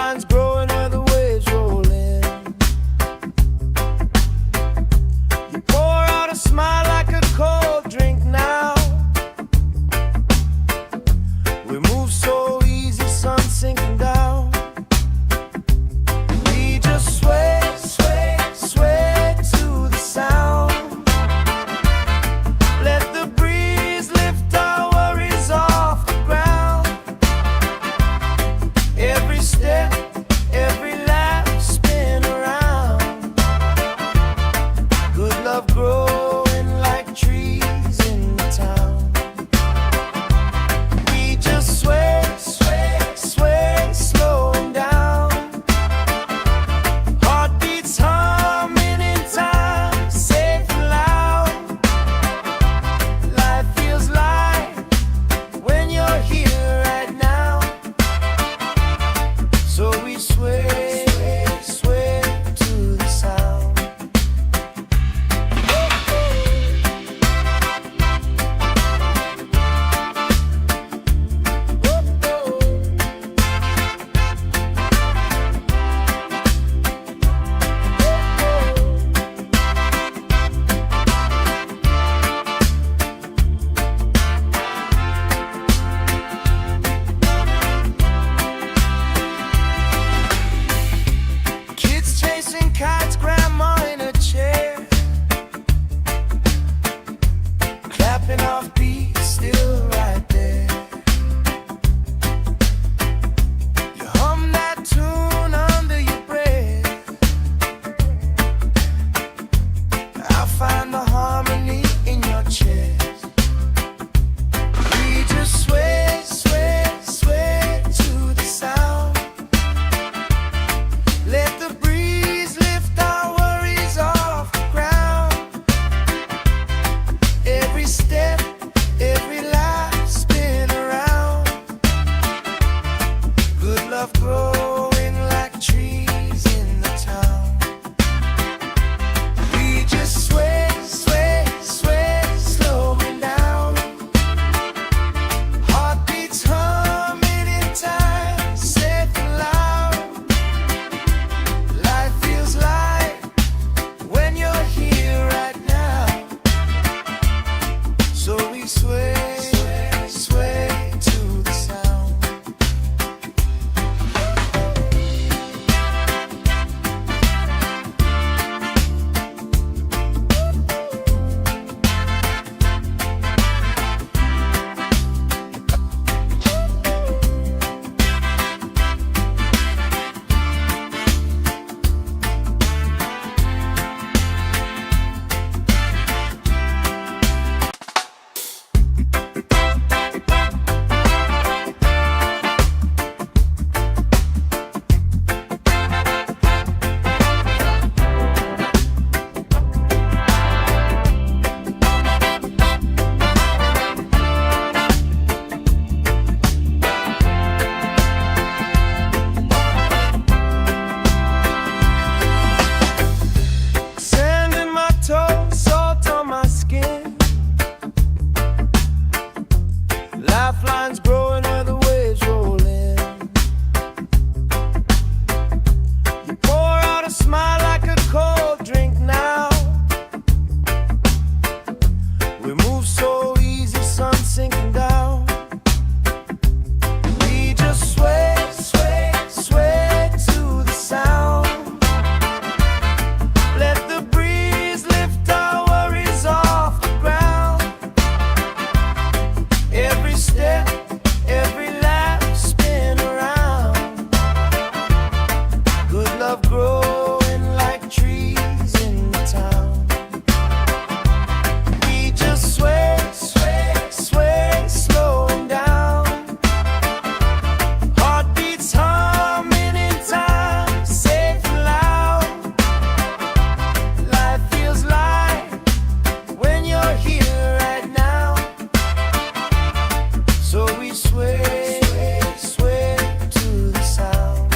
Lifelines growing where the waves roll in. You pour out a smile like a cold drink now. We move so easy, sun sinking down. We just sway, sway, sway to the sound. Let the breeze lift our worries off the ground. Every step, every lap, spin around. Good love growing like trees in the town. We just sway, sway, sway, slowing down. Heartbeats humming in time, safe and loud. Life feels light when you're here right now. So we sway, sway to the sound. Kids chasing kites, grandma in a chair, clapping off beats, still right there. You hum that tune under your breath. I find the harmony in your chest. We just sway, sway, sway to the sound. Let the breeze lift our worries off the ground. Every step, every lap, spin around. Good love growing like trees in the town. We just sway, sway, sway, slowing down. Heartbeats humming in time, safe and loud. Life feels light when you're here right now. So we sway, sway, sway to the sound. Sand in my toes, salt on my skin. Lifelines growing where the waves roll in. You pour out a smile like a cold drink now. We move so easy, sun sinking down. We just sway, sway, sway to the sound. Let the breeze lift our worries off the ground. Every step, every lap, spin around. Good love growing like trees in the town. We just sway, sway, sway, slowing down. Heartbeats humming in time, safe and loud. Life feels light when you're here right now. So we sway, sway to the sound.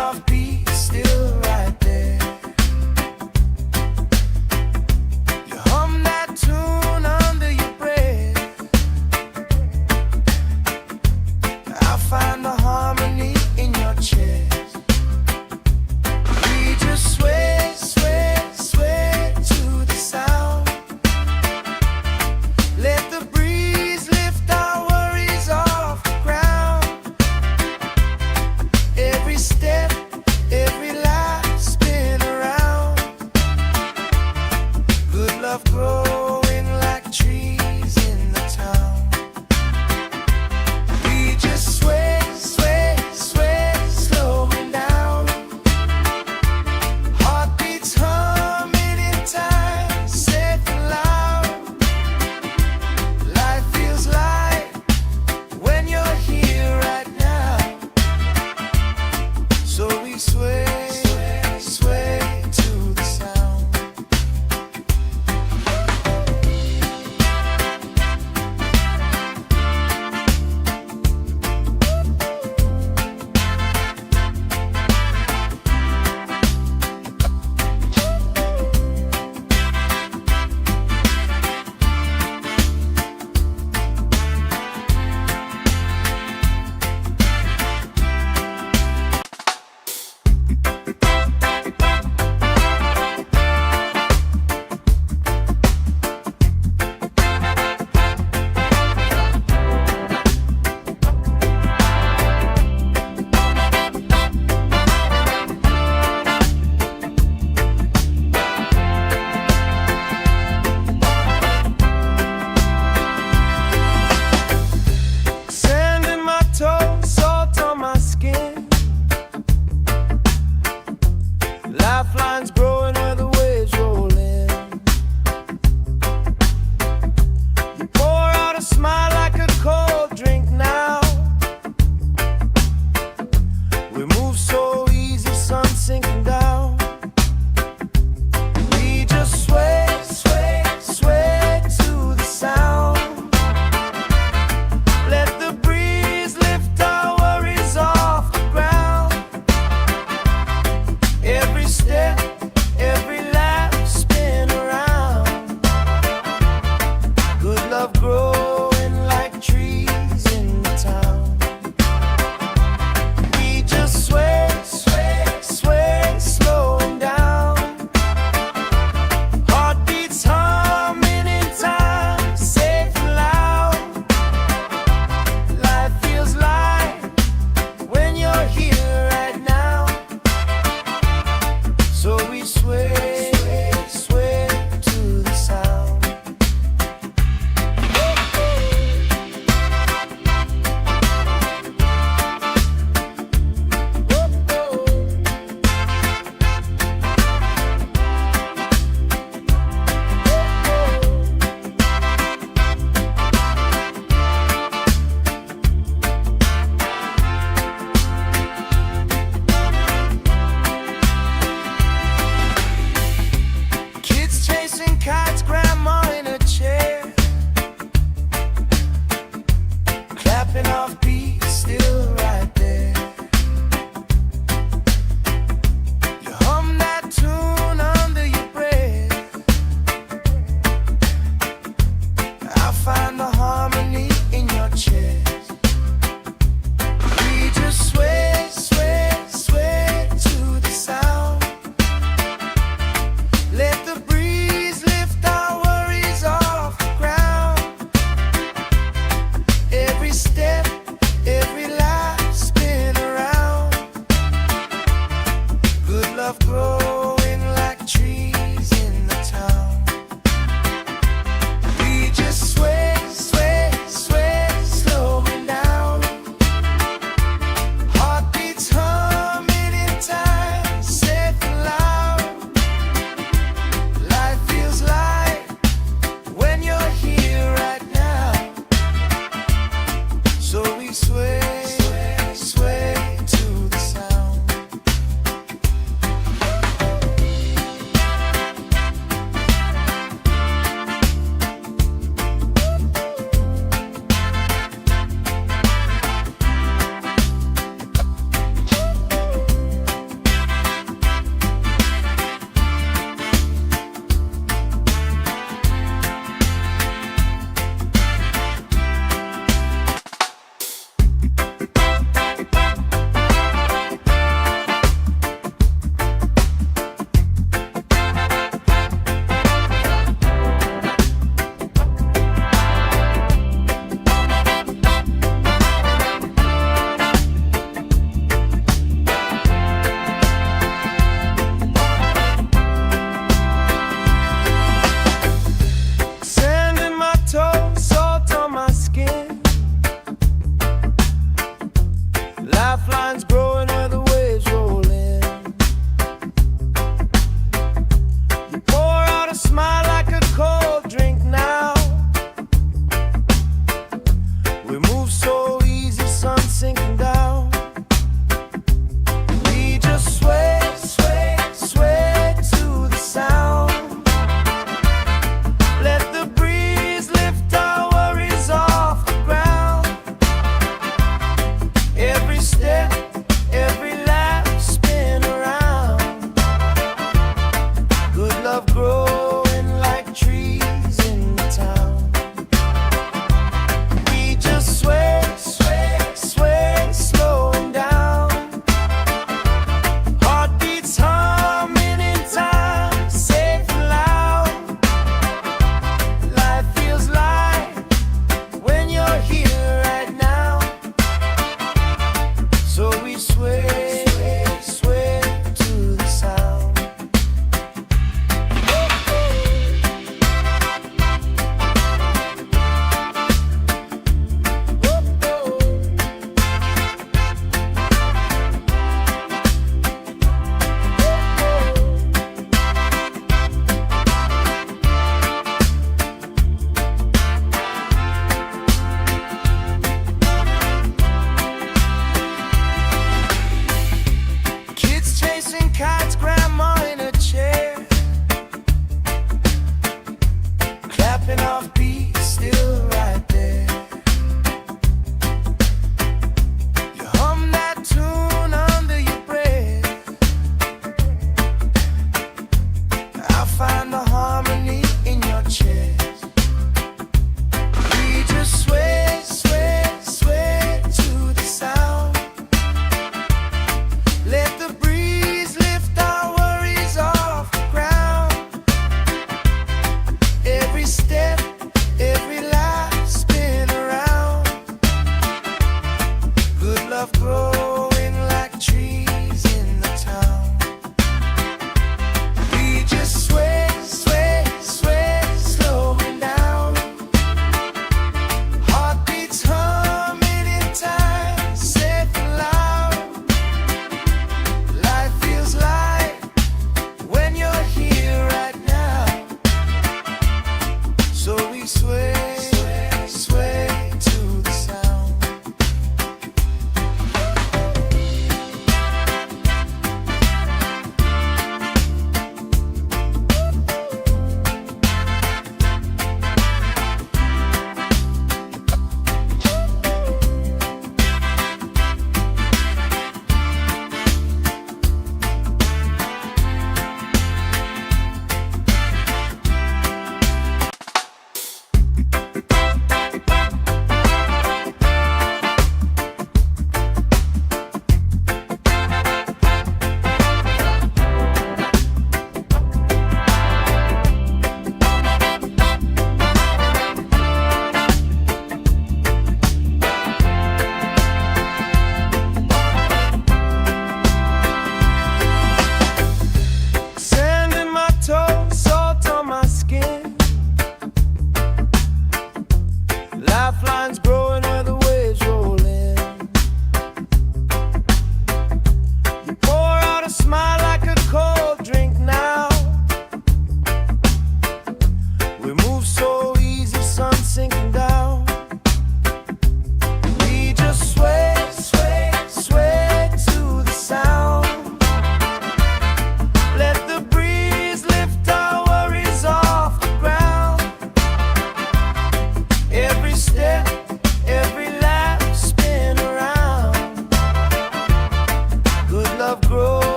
off beat, still right there. You hum that tune under your breath. I find the harmony in your chest. We just sway, sway, sway to the sound. Let the breeze lift our worries off the ground. Every step, every life spin around. Good love growing like trees in the town. We just sway, sway, sway, slowing down. Heartbeats humming in time, safe and loud. Life feels light when you're here right now. So we sway, sway, sway to the sound. Sand in my toes, salt on my skin. Lifelines growing where the waves roll in. You pour out a smile like a cold drink now. We move so easy, sun sinking down. We just sway, sway, sway to the sound. Let the breeze lift our worries off the ground. Every step, every laugh spin around. Good love growing like trees in the town. We just sway, sway, sway, slowing down. Heartbeats humming in time, safe and loud. Life feels light when you're here right now. So we sway, sway to the sound. Kids chasing kites, grandma in a chair. Clapping off beat, still right there. You hum that tune under your breath. I find the harmony in your chest. We just sway, sway, sway to the sound. Let the breeze lift our worries off the ground. Every step, every life spin around. Good love growing like trees in the town. We just sway, sway, sway, slowing down. Heartbeats humming in time, safe and loud. Life feels light when you're here right now. So we sway, sway, sway to the sound. chasing kites, grandma in a chair, clapping off beats, still right there. You hum that tune under your breath. I find the harmony in your chest. We just sway, sway, sway to the sound. Let the breeze lift our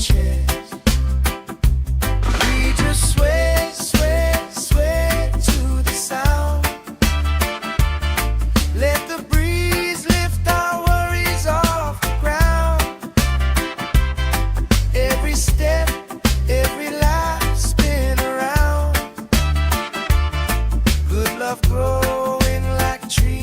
chest. We just sway, sway, sway to the sound. Let the breeze lift our worries off the ground. Every step, every life spin around. Good love growing like trees.